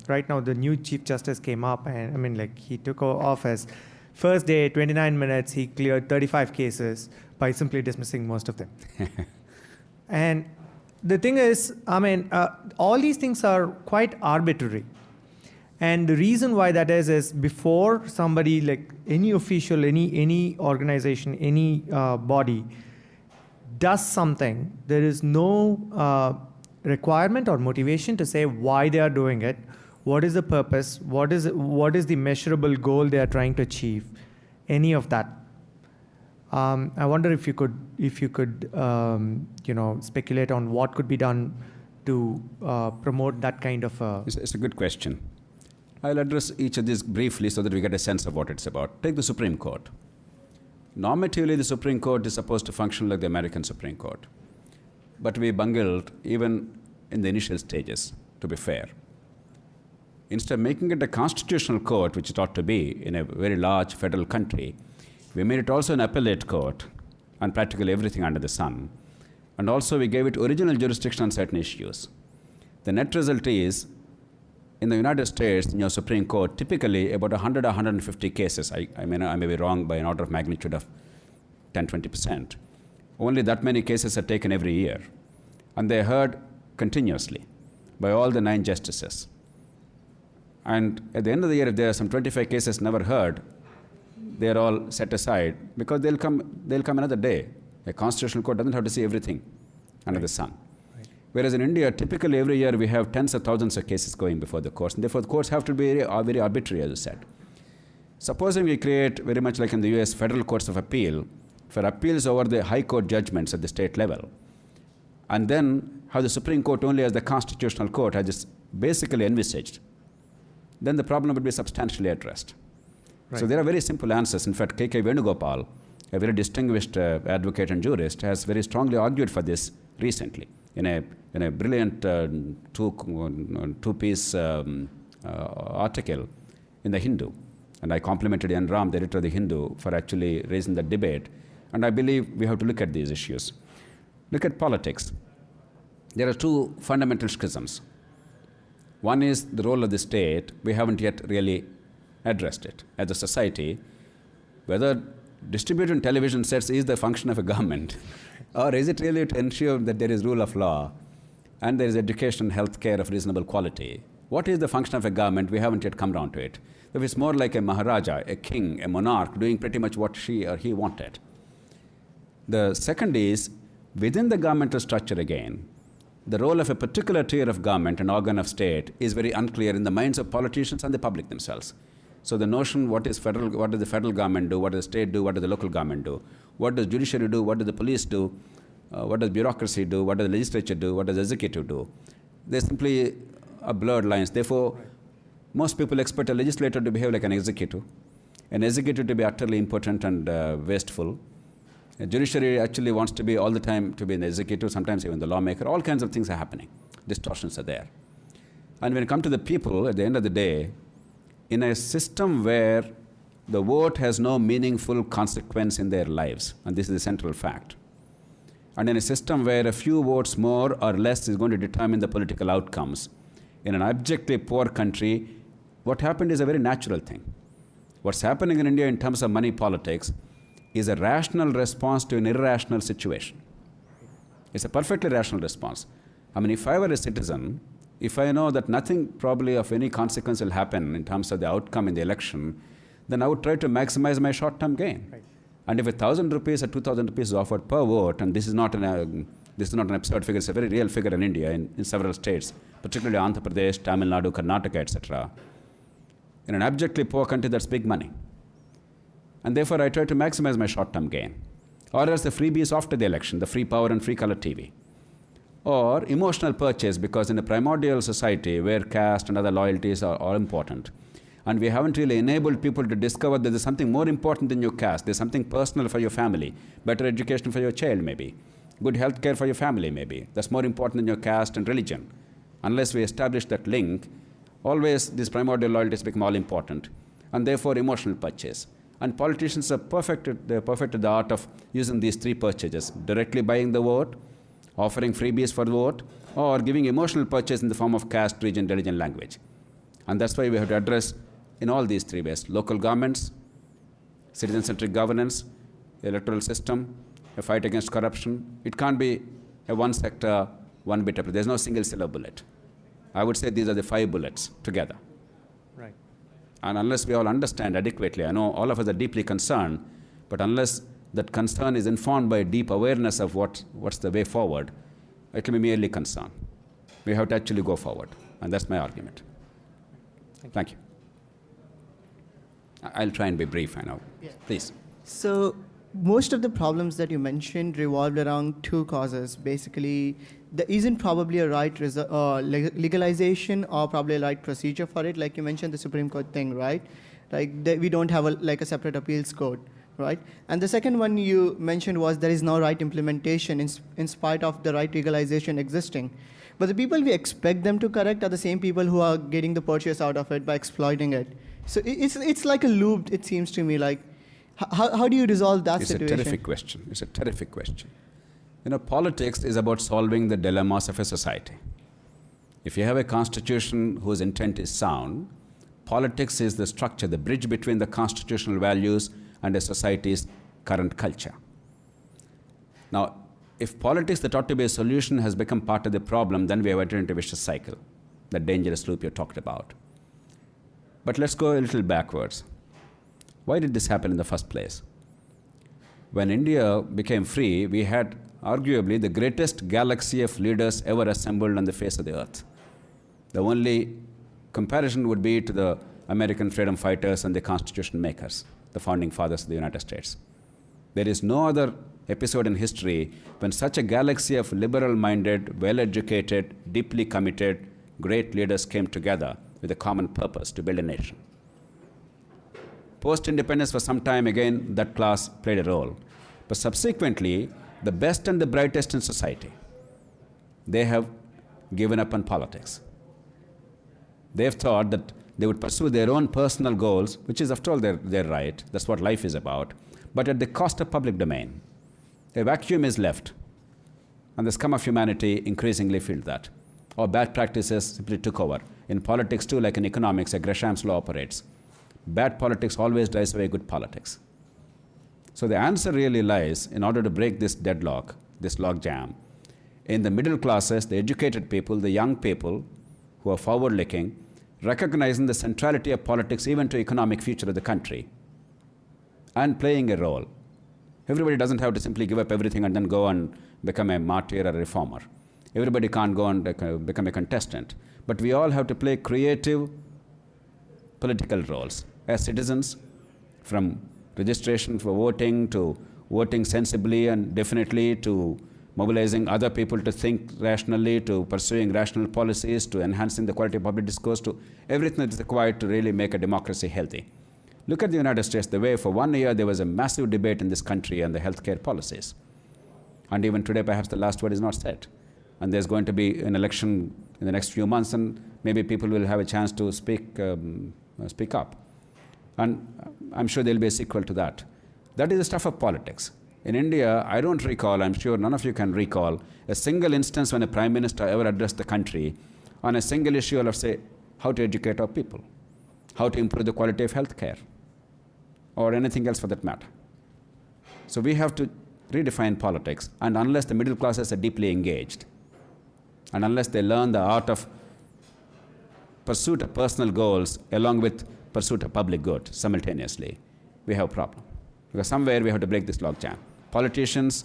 Right now, the new Chief Justice came up, and I mean, like, he took office. First day, 29 minutes, he cleared 35 cases by simply dismissing most of them. And the thing is, I mean, all these things are quite arbitrary. And the reason why that is before somebody, like any official, any organization, any body does something, there is no requirement or motivation to say why they are doing it, what is the purpose, what is the measurable goal they are trying to achieve, any of that. I wonder if you could speculate on what could be done to promote that kind of. It's a good question. I'll address each of these briefly so that we get a sense of what it's about. Take the Supreme Court. Normatively, the Supreme Court is supposed to function like the American Supreme Court. But we bungled even in the initial stages, to be fair. Instead of making it a constitutional court, which it ought to be in a very large federal country, we made it also an appellate court on practically everything under the sun. And also we gave it original jurisdiction on certain issues. The net result is, in the United States, in your Supreme Court, typically about 100 or 150 cases, I may be wrong by an order of magnitude of 10-20%. Only that many cases are taken every year. And they are heard continuously by all the 9 justices. And at the end of the year, if there are some 25 cases never heard, they are all set aside because they'll come another day. A constitutional court doesn't have to see everything under the sun. Whereas in India, typically every year we have tens of thousands of cases going before the courts, and therefore the courts have to be very arbitrary, as you said. Supposing we create, very much like in the US, federal courts of appeal, for appeals over the high court judgments at the state level, and then have the Supreme Court only as the constitutional court, as is basically envisaged, then the problem would be substantially addressed. Right. So there are very simple answers. In fact, K.K. Venugopal, a very distinguished advocate and jurist, has very strongly argued for this recently in a brilliant two-piece article in the Hindu. And I complimented N. Ram, the editor of the Hindu, for actually raising the debate. And I believe we have to look at these issues. Look at politics. There are 2 fundamental schisms. One is the role of the state. We haven't yet really addressed it as a society. Whether distributed television sets is the function of a government, or is it really to ensure that there is rule of law and there is education and health care of reasonable quality? What is the function of a government? We haven't yet come down to it. If it's more like a Maharaja, a king, a monarch, doing pretty much what she or he wanted. The second is, within the governmental structure again, the role of a particular tier of government, an organ of state, is very unclear in the minds of politicians and the public themselves. So the notion, what does the federal government do, what does the state do, what does the local government do, what does judiciary do, what does the police do, what does bureaucracy do, what does the legislature do, what does the executive do? They're simply blurred lines. Therefore, most people expect a legislator to behave like an executive to be utterly impotent and wasteful. A judiciary actually wants to be all the time to be an executive, sometimes even the lawmaker. All kinds of things are happening. Distortions are there. And when it comes to the people, at the end of the day, in a system where the vote has no meaningful consequence in their lives, and this is the central fact, and in a system where a few votes more or less is going to determine the political outcomes, in an abjectly poor country, what happened is a very natural thing. What's happening in India in terms of money politics is a rational response to an irrational situation. It's a perfectly rational response. I mean, if I were a citizen, if I know that nothing probably of any consequence will happen in terms of the outcome in the election, then I would try to maximize my short-term gain. Right. And if 1,000 rupees or 2,000 rupees is offered per vote, and this is not an absurd figure, it's a very real figure in India, in several states, particularly Andhra Pradesh, Tamil Nadu, Karnataka, etc. In an abjectly poor country, that's big money. And therefore, I try to maximize my short-term gain. Or else the freebies after the election, the free power and free color TV. Or emotional purchase, because in a primordial society where caste and other loyalties are important, and we haven't really enabled people to discover that there's something more important than your caste, there's something personal for your family, better education for your child maybe, good health care for your family maybe, that's more important than your caste and religion. Unless we establish that link, always these primordial loyalties become all important, and therefore emotional purchase. And politicians are perfected the art of using these 3 purchases: directly buying the vote, offering freebies for the vote, or giving emotional purchase in the form of caste, region, religion, language. And that's why we have to address in all these three ways: local governments, citizen-centric governance, electoral system, a fight against corruption. It can't be a one sector, one bit approach. There's no single silver bullet. I would say these are the 5 bullets together. Right. And unless we all understand adequately, I know all of us are deeply concerned, but unless that concern is informed by a deep awareness of what's the way forward, it will be merely concern. We have to actually go forward, and that's my argument. Thank you. I'll try and be brief, I know. Yeah. Please. So most of the problems that you mentioned revolved around 2 causes. Basically, there isn't probably a right legalization or probably a right procedure for it. Like you mentioned, the Supreme Court thing, right? Like we don't have a separate appeals court, right? And the second one you mentioned was there is no right implementation in spite of the right legalization existing. But the people we expect them to correct are the same people who are getting the purchase out of it by exploiting it. So it's like a loop, it seems to me. Like, how do you resolve that situation? It's a terrific question. It's a terrific question. You know, politics is about solving the dilemmas of a society. If you have a constitution whose intent is sound, politics is the structure, the bridge between the constitutional values and a society's current culture. Now, if politics that ought to be a solution has become part of the problem, then we have entered into a vicious cycle, the dangerous loop you talked about. But let's go a little backwards. Why did this happen in the first place? When India became free, we had arguably the greatest galaxy of leaders ever assembled on the face of the earth. The only comparison would be to the American freedom fighters and the Constitution makers, the founding fathers of the United States. There is no other episode in history when such a galaxy of liberal-minded, well-educated, deeply committed, great leaders came together with a common purpose to build a nation. Post-independence, for some time again, that class played a role. But subsequently, the best and the brightest in society, they have given up on politics. They've thought that they would pursue their own personal goals, which is, after all, their right. That's what life is about, but at the cost of public domain. A vacuum is left, and the scum of humanity increasingly filled that. Or bad practices simply took over. In politics too, like in economics, a Gresham's law operates. Bad politics always drives away good politics. So the answer really lies, in order to break this deadlock, this logjam, in the middle classes, the educated people, the young people who are forward-looking, recognizing the centrality of politics even to economic future of the country, and playing a role. Everybody doesn't have to simply give up everything and then go and become a martyr or a reformer. Everybody can't go and become a contestant. But we all have to play creative political roles as citizens, from registration for voting to voting sensibly and definitely, to mobilizing other people to think rationally, to pursuing rational policies, to enhancing the quality of public discourse, to everything that is required to really make a democracy healthy. Look at the United States, the way for 1 year there was a massive debate in this country on the healthcare policies. And even today, perhaps the last word is not said. And there's going to be an election in the next few months, and maybe people will have a chance to speak up. And I'm sure there'll be a sequel to that. That is the stuff of politics. In India, I don't recall, I'm sure none of you can recall, a single instance when a prime minister ever addressed the country on a single issue of, say, how to educate our people, how to improve the quality of health care, or anything else for that matter. So we have to redefine politics, and unless the middle classes are deeply engaged, and unless they learn the art of pursuit of personal goals along with pursuit of public good simultaneously, we have a problem. Because somewhere we have to break this logjam. Politicians,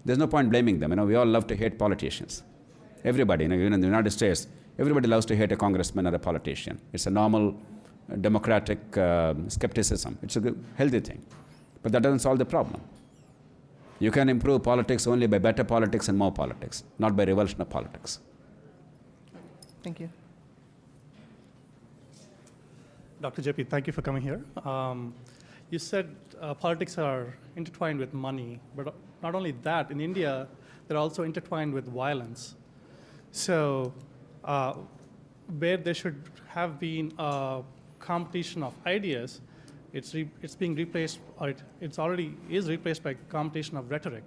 there's no point blaming them. We all love to hate politicians. Everybody, even in the United States, everybody loves to hate a congressman or a politician. It's a normal democratic skepticism. It's a good, healthy thing. But that doesn't solve the problem. You can improve politics only by better politics and more politics, not by revulsion of politics. Thank you. Dr. JP, thank you for coming here. You said politics are intertwined with money, but not only that, in India, they're also intertwined with violence. So where there should have been a competition of ideas, it's being replaced, or it's already is replaced by competition of rhetoric.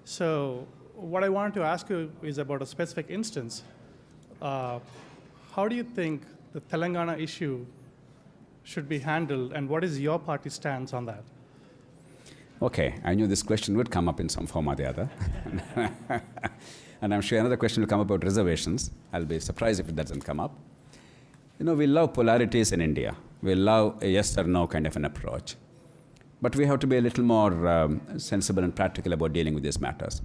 So what I wanted to ask you is about a specific instance. How do you think the Telangana issue should be handled, and what is your party's stance on that? Okay, I knew this question would come up in some form or the other. And I'm sure another question will come about reservations. I'll be surprised if it doesn't come up. You know, we love polarities in India. We love a yes or no kind of an approach. But we have to be a little more sensible and practical about dealing with these matters.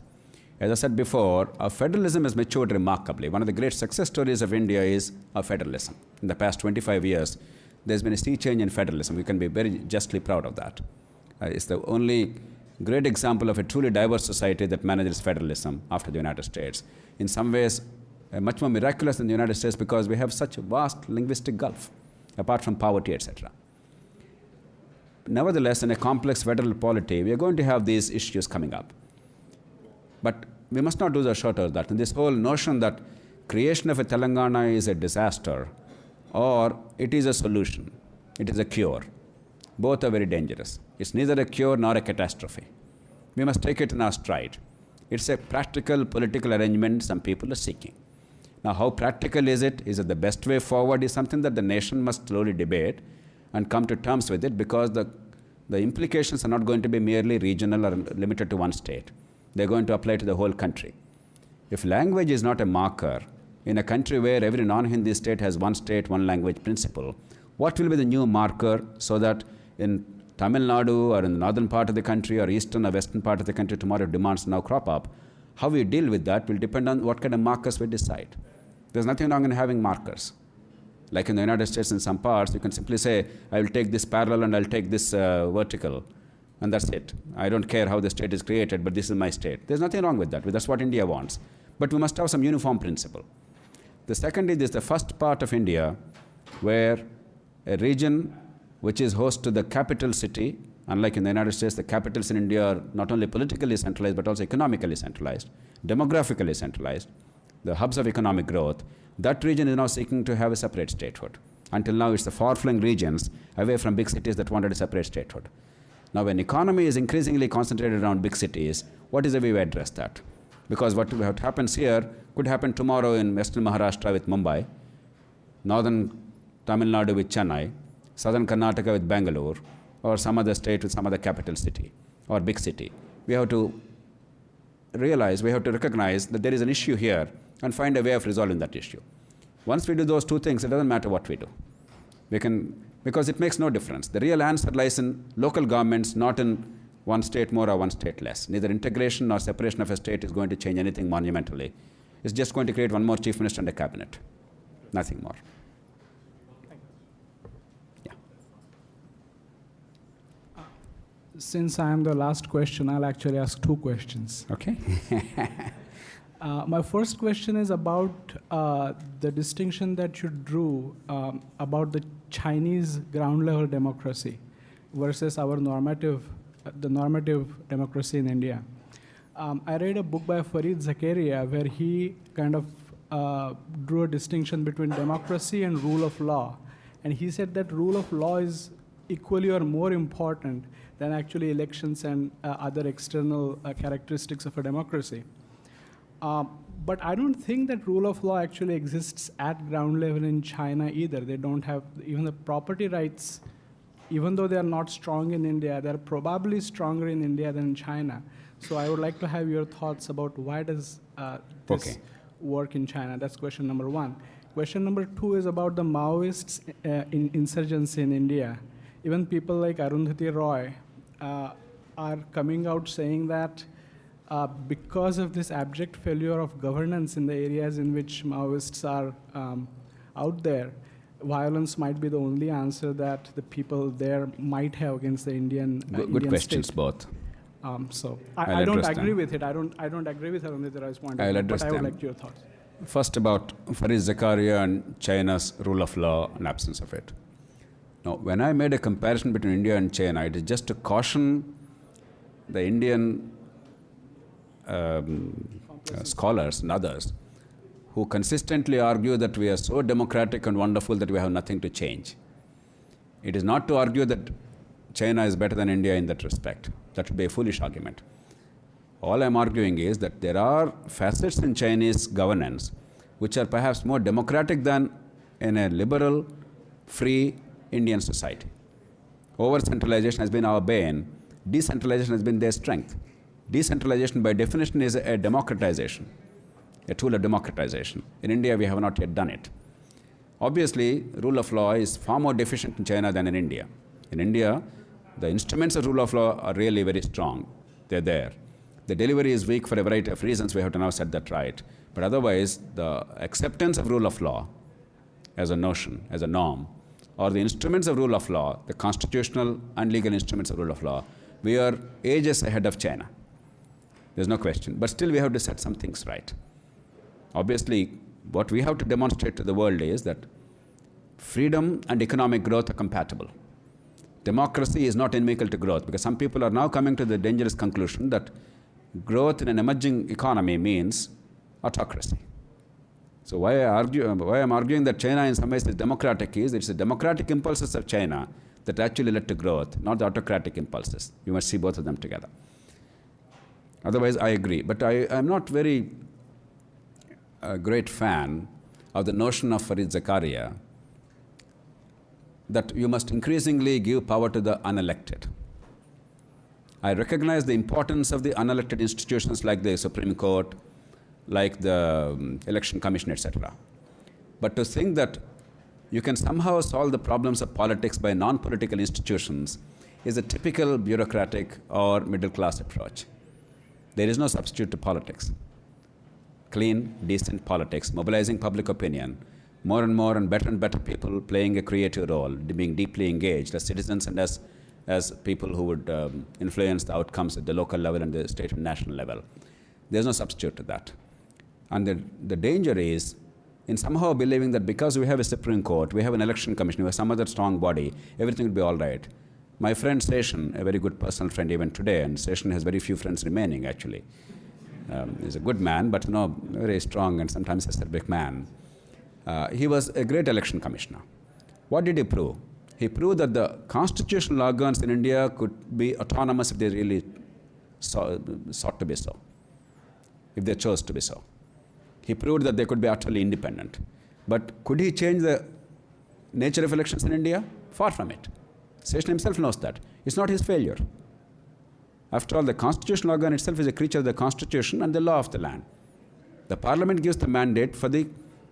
As I said before, our federalism has matured remarkably. One of the great success stories of India is our federalism. In the past 25 years, there's been a sea change in federalism. We can be very justly proud of that. It's the only great example of a truly diverse society that manages federalism after the United States. In some ways, much more miraculous than the United States because we have such a vast linguistic gulf, apart from poverty, etc. Nevertheless, in a complex federal polity, we are going to have these issues coming up. But we must not do the short of that. And this whole notion that creation of a Telangana is a disaster or it is a solution, it is a cure, both are very dangerous. It's neither a cure nor a catastrophe. We must take it in our stride. It's a practical political arrangement some people are seeking. Now, how practical is it? Is it the best way forward? Is something that the nation must slowly debate and come to terms with it because the implications are not going to be merely regional or limited to one state. They're going to apply to the whole country. If language is not a marker, in a country where every non-Hindi state has one state, one language principle, what will be the new marker so that in Tamil Nadu or in the northern part of the country or eastern or western part of the country tomorrow demands now crop up, how we deal with that will depend on what kind of markers we decide. There's nothing wrong in having markers. Like in the United States in some parts, you can simply say, I will take this parallel and I'll take this vertical, and that's it. I don't care how the state is created, but this is my state. There's nothing wrong with that. That's what India wants. But we must have some uniform principle. The second is the first part of India where a region which is host to the capital city, unlike in the United States, the capitals in India are not only politically centralized, but also economically centralized, demographically centralized, the hubs of economic growth. That region is now seeking to have a separate statehood. Until now, it's the far-flung regions away from big cities that wanted a separate statehood. Now, when economy is increasingly concentrated around big cities, what is the way we address that? Because what happens here could happen tomorrow in western Maharashtra with Mumbai, northern Tamil Nadu with Chennai, southern Karnataka with Bangalore, or some other state with some other capital city or big city. We have to realize, we have to recognize that there is an issue here and find a way of resolving that issue. Once we do those two things, it doesn't matter what we do. Because it makes no difference. The real answer lies in local governments, not in one state more or one state less. Neither integration nor separation of a state is going to change anything monumentally. It's just going to create one more chief minister and a cabinet. Nothing more. Yeah. Since I am the last question, I'll actually ask two questions. Okay. My first question is about the distinction that you drew about the Chinese ground level democracy versus our normative democracy in India. I read a book by Fareed Zakaria where he kind of drew a distinction between democracy and rule of law. And he said that rule of law is equally or more important than actually elections and other external characteristics of a democracy. But I don't think that rule of law actually exists at ground level in China either. They don't have even the property rights, even though they are not strong in India, they're probably stronger in India than in China. So I would like to have your thoughts about why does this work in China? That's question number one. Question number two is about the Maoists insurgency in India. Even people like Arundhati Roy are coming out saying that because of this abject failure of governance in the areas in which Maoists are out there, violence might be the only answer that the people there might have against the Indian Good questions, state. both. So I don't agree with it. I don't agree with Arundhati Roy's point of view, but I would like your thoughts. First about Fareed Zakaria and China's rule of law and absence of it. Now, when I made a comparison between India and China, it is just to caution the Indian scholars and others who consistently argue that we are so democratic and wonderful that we have nothing to change. It is not to argue that China is better than India in that respect. That would be a foolish argument. All I'm arguing is that there are facets in Chinese governance which are perhaps more democratic than in a liberal, free Indian society. Over-centralization has been our bane. Decentralization has been their strength. Decentralization, by definition, is a democratization, a tool of democratization. In India, we have not yet done it. Obviously, rule of law is far more deficient in China than in India. In India, the instruments of rule of law are really very strong. They're there. The delivery is weak for a variety of reasons. We have to now set that right. But otherwise, the acceptance of rule of law as a notion, as a norm, or the instruments of rule of law, the constitutional and legal instruments of rule of law, we are ages ahead of China. There's no question. But still, we have to set some things right. Obviously, what we have to demonstrate to the world is that freedom and economic growth are compatible. Democracy is not inimical to growth, because some people are now coming to the dangerous conclusion that growth in an emerging economy means autocracy. So why I'm arguing that China in some ways is democratic is it's the democratic impulses of China that actually led to growth, not the autocratic impulses. You must see both of them together. Otherwise, I agree. But I'm not very great fan of the notion of Fareed Zakaria that you must increasingly give power to the unelected. I recognize the importance of the unelected institutions like the Supreme Court, like the Election Commission, etc. But to think that you can somehow solve the problems of politics by non-political institutions is a typical bureaucratic or middle-class approach. There is no substitute to politics. Clean, decent politics, mobilizing public opinion, more and better people playing a creative role, being deeply engaged as citizens and as people who would influence the outcomes at the local level and the state and national level. There's no substitute to that. And the danger is in somehow believing that because we have a Supreme Court, we have an election commission, we have some other strong body, everything will be all right. My friend Seshan, a very good personal friend even today, and Seshan has very few friends remaining actually. He's a good man, but very strong and sometimes a big man. He was a great election commissioner. What did he prove? He proved that the constitutional organs in India could be autonomous if they really sought to be so, if they chose to be so. He proved that they could be utterly independent. But could he change the nature of elections in India? Far from it. Seshan himself knows that. It's not his failure. After all, the constitutional organ itself is a creature of the constitution and the law of the land. The parliament gives the mandate for the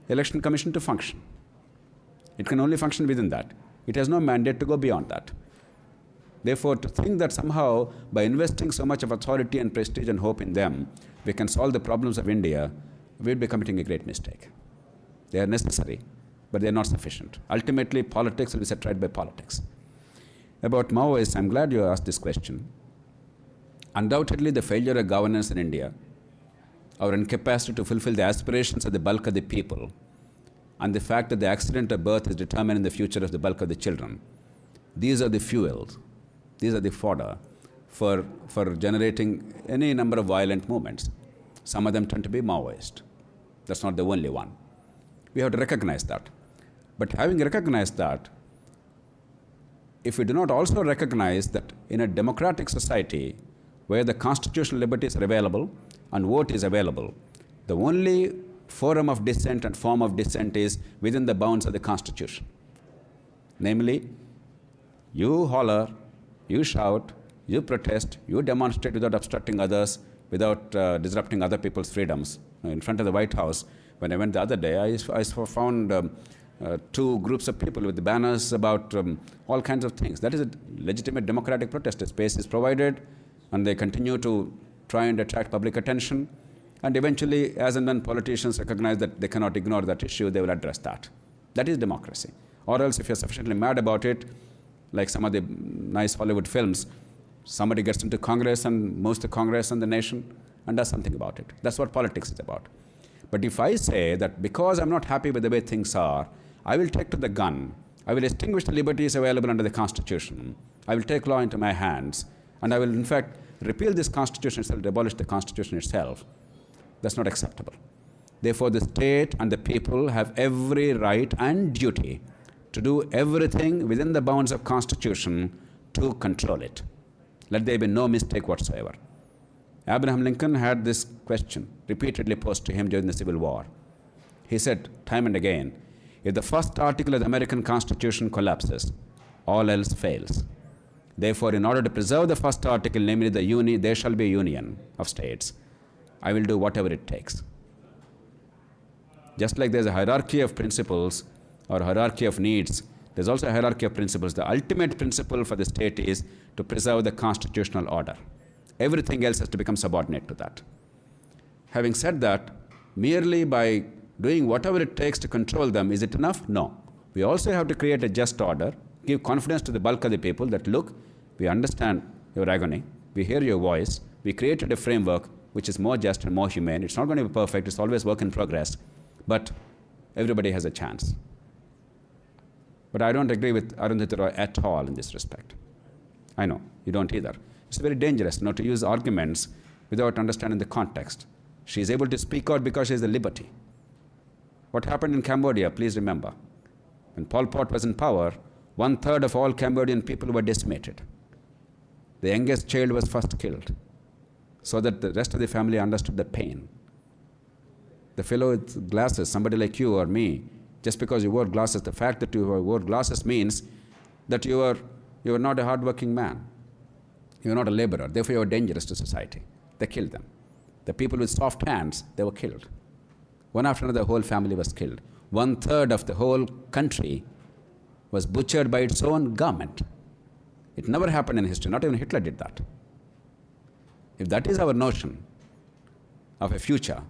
election commission to function. It can only function within that. It has no mandate to go beyond that. Therefore, to think that somehow by investing so much of authority and prestige and hope in them, we can solve the problems of India, we'll be committing a great mistake. They are necessary, but they are not sufficient. Ultimately, politics will be set right by politics. About Maoists, I'm glad you asked this question. Undoubtedly, the failure of governance in India, our incapacity to fulfill the aspirations of the bulk of the people, and the fact that the accident of birth is determining the future of the bulk of the children, these are the fuels, these are the fodder for generating any number of violent movements. Some of them tend to be Maoist. That's not the only one. We have to recognize that. But having recognized that, if we do not also recognize that in a democratic society where the constitutional liberties are available and vote is available, the only forum of dissent and form of dissent is within the bounds of the Constitution. Namely, you holler, you shout, you protest, you demonstrate without obstructing others, without disrupting other people's freedoms. In front of the White House, when I went the other day, I found two groups of people with banners about all kinds of things. That is a legitimate democratic protest. A space is provided, and they continue to try and attract public attention. And eventually, as and when politicians recognize that they cannot ignore that issue, they will address that. That is democracy. Or else, if you're sufficiently mad about it, like some of the nice Hollywood films, somebody gets into Congress and moves the Congress and the nation and does something about it. That's what politics is about. But if I say that because I'm not happy with the way things are, I will take to the gun, I will extinguish the liberties available under the Constitution, I will take law into my hands, and I will in fact repeal this Constitution itself, abolish the Constitution itself, that's not acceptable. Therefore, the state and the people have every right and duty to do everything within the bounds of Constitution to control it. Let there be no mistake whatsoever. Abraham Lincoln had this question repeatedly posed to him during the Civil War. He said time and again, if the first article of the American Constitution collapses, all else fails. Therefore, in order to preserve the first article, namely there shall be a union of states, I will do whatever it takes. Just like there's a hierarchy of principles or hierarchy of needs, there's also a hierarchy of principles. The ultimate principle for the state is to preserve the constitutional order. Everything else has to become subordinate to that. Having said that, merely by doing whatever it takes to control them, is it enough? No. We also have to create a just order, give confidence to the bulk of the people that, look, we understand your agony, we hear your voice, we created a framework which is more just and more humane. It's not going to be perfect, it's always work in progress, but everybody has a chance. But I don't agree with Arundhati Roy at all in this respect. I know, you don't either. It's very dangerous not to use arguments without understanding the context. She is able to speak out because she has the liberty. What happened in Cambodia, please remember. When Pol Pot was in power, 1/3 of all Cambodian people were decimated. The youngest child was first killed, so that the rest of the family understood the pain. The fellow with glasses, somebody like you or me, just because you wore glasses, the fact that you wore glasses means that you are not a hardworking man. You are not a laborer. Therefore, you are dangerous to society. They killed them. The people with soft hands, they were killed. One after another, the whole family was killed. 1/3 of the whole country was butchered by its own government. It never happened in history. Not even Hitler did that. If that is our notion of a future,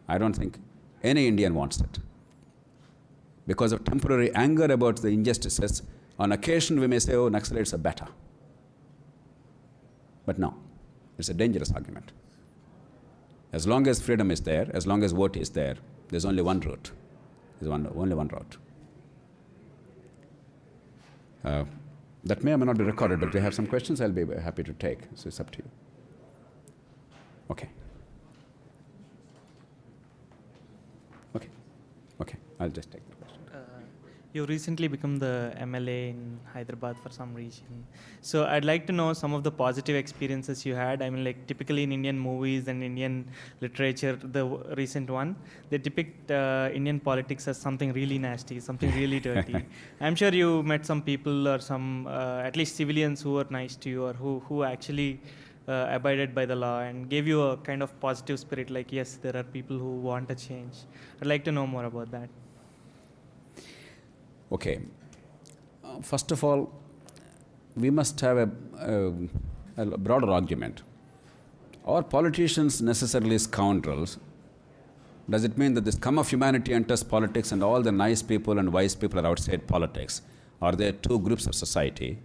I don't think any Indian wants it. Because of temporary anger about the injustices, on occasion we may say, oh, Naxalites are better. But no, it's a dangerous argument. As long as freedom is there, as long as vote is there, there's only one route. There's only one route. That may or may not be recorded, but if you have some questions, I'll be happy to take. So it's up to you. Okay. Okay, I'll just take the question. You recently become the MLA in Hyderabad for some reason. So I'd like to know some of the positive experiences you had. I mean, like typically in Indian movies and Indian literature, the recent one, they depict Indian politics as something really nasty, something really dirty. I'm sure you met some people or some, at least civilians who were nice to you or who actually abided by the law and gave you a kind of positive spirit, like, yes, there are people who want a change. I'd like to know more about that. Okay. First of all, we must have a broader argument. Are politicians necessarily scoundrels? Does it mean that the scum of humanity enters politics and all the nice people and wise people are outside politics? Are there two groups of society?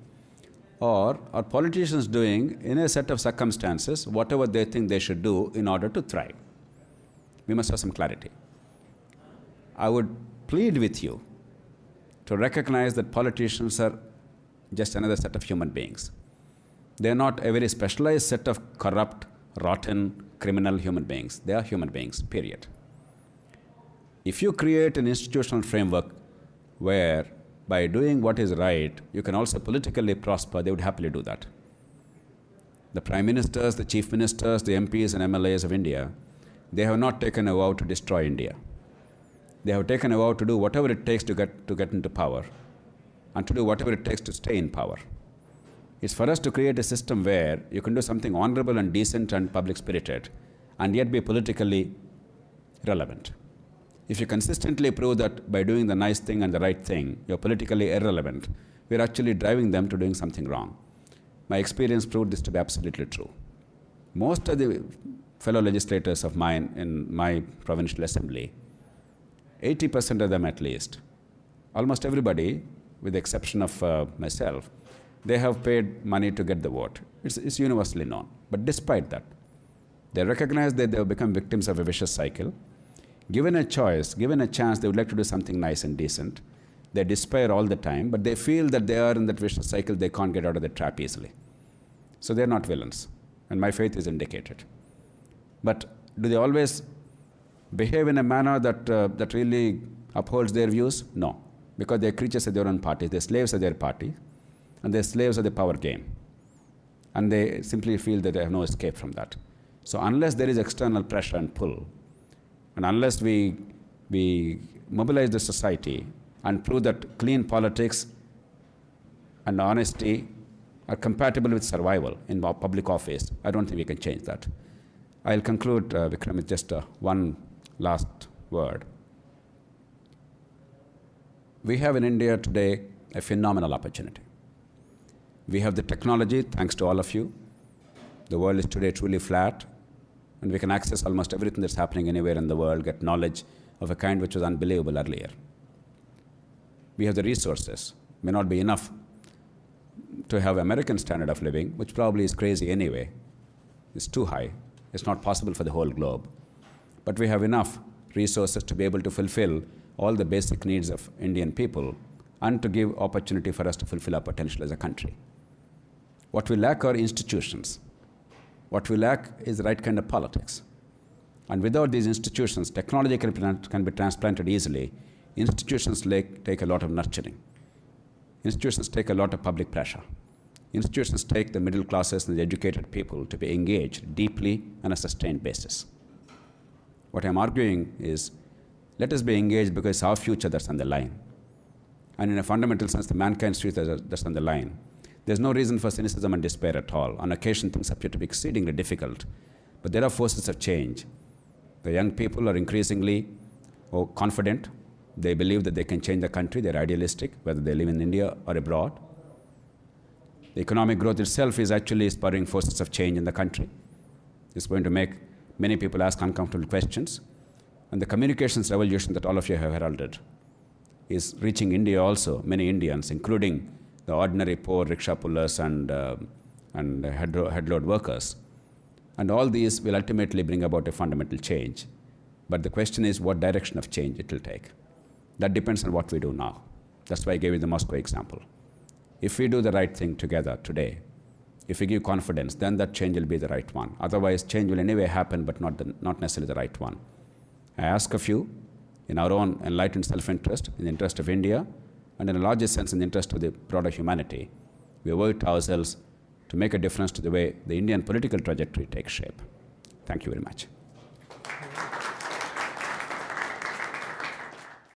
Or are politicians doing, in a set of circumstances, whatever they think they should do in order to thrive? We must have some clarity. I would plead with you to recognize that politicians are just another set of human beings. They are not a very specialized set of corrupt, rotten, criminal human beings. They are human beings, period. If you create an institutional framework where by doing what is right, you can also politically prosper, they would happily do that. The prime ministers, the chief ministers, the MPs and MLAs of India, they have not taken a vow to destroy India. They have taken a vow to do whatever it takes to get into power and to do whatever it takes to stay in power. It's for us to create a system where you can do something honorable and decent and public-spirited and yet be politically relevant. If you consistently prove that by doing the nice thing and the right thing, you're politically irrelevant, we're actually driving them to doing something wrong. My experience proved this to be absolutely true. Most of the fellow legislators of mine in my provincial assembly, 80% of them at least, almost everybody, with the exception of myself, they have paid money to get the vote. It's universally known. But despite that, they recognize that they have become victims of a vicious cycle. Given a choice, given a chance, they would like to do something nice and decent. They despair all the time, but they feel that they are in that vicious cycle, they can't get out of the trap easily. So they're not villains, and my faith is indicated. But do they always behave in a manner that really upholds their views? No, because they're creatures of their own party. They're slaves of their party, and they're slaves of the power game. and they simply feel that they have no escape from that. So unless there is external pressure and pull, and unless we mobilize the society and prove that clean politics and honesty are compatible with survival in public office, I don't think we can change that. I'll conclude, Vikram, with just one last word. We have in India today a phenomenal opportunity. We have the technology, thanks to all of you. The world is today truly flat, and we can access almost everything that's happening anywhere in the world, get knowledge of a kind which was unbelievable earlier. We have the resources. May not be enough to have American standard of living, which probably is crazy anyway. It's too high. It's not possible for the whole globe. But we have enough resources to be able to fulfill all the basic needs of Indian people and to give opportunity for us to fulfill our potential as a country. What we lack are institutions. What we lack is the right kind of politics. And without these institutions, technology can be transplanted easily. Institutions take a lot of nurturing. Institutions take a lot of public pressure. Institutions take the middle classes and the educated people to be engaged deeply on a sustained basis. What I'm arguing is, let us be engaged because it's our future that's on the line. And in a fundamental sense, the mankind's future that's on the line. There's no reason for cynicism and despair at all. On occasion, things appear to be exceedingly difficult. But there are forces of change. The young people are increasingly confident. They believe that they can change the country. They're idealistic, whether they live in India or abroad. The economic growth itself is actually spurring forces of change in the country. It's going to make many people ask uncomfortable questions. And the communications revolution that all of you have heralded is reaching India also, many Indians, including the ordinary poor rickshaw pullers and headload workers. And all these will ultimately bring about a fundamental change. But the question is what direction of change it will take. That depends on what we do now. That's why I gave you the Moscow example. If we do the right thing together today, if we give confidence, then that change will be the right one. Otherwise, change will anyway happen, but not necessarily the right one. I ask of you, in our own enlightened self-interest, in the interest of India, and in a larger sense in the interest of the broader humanity, we owe it to ourselves to make a difference to the way the Indian political trajectory takes shape. Thank you very much.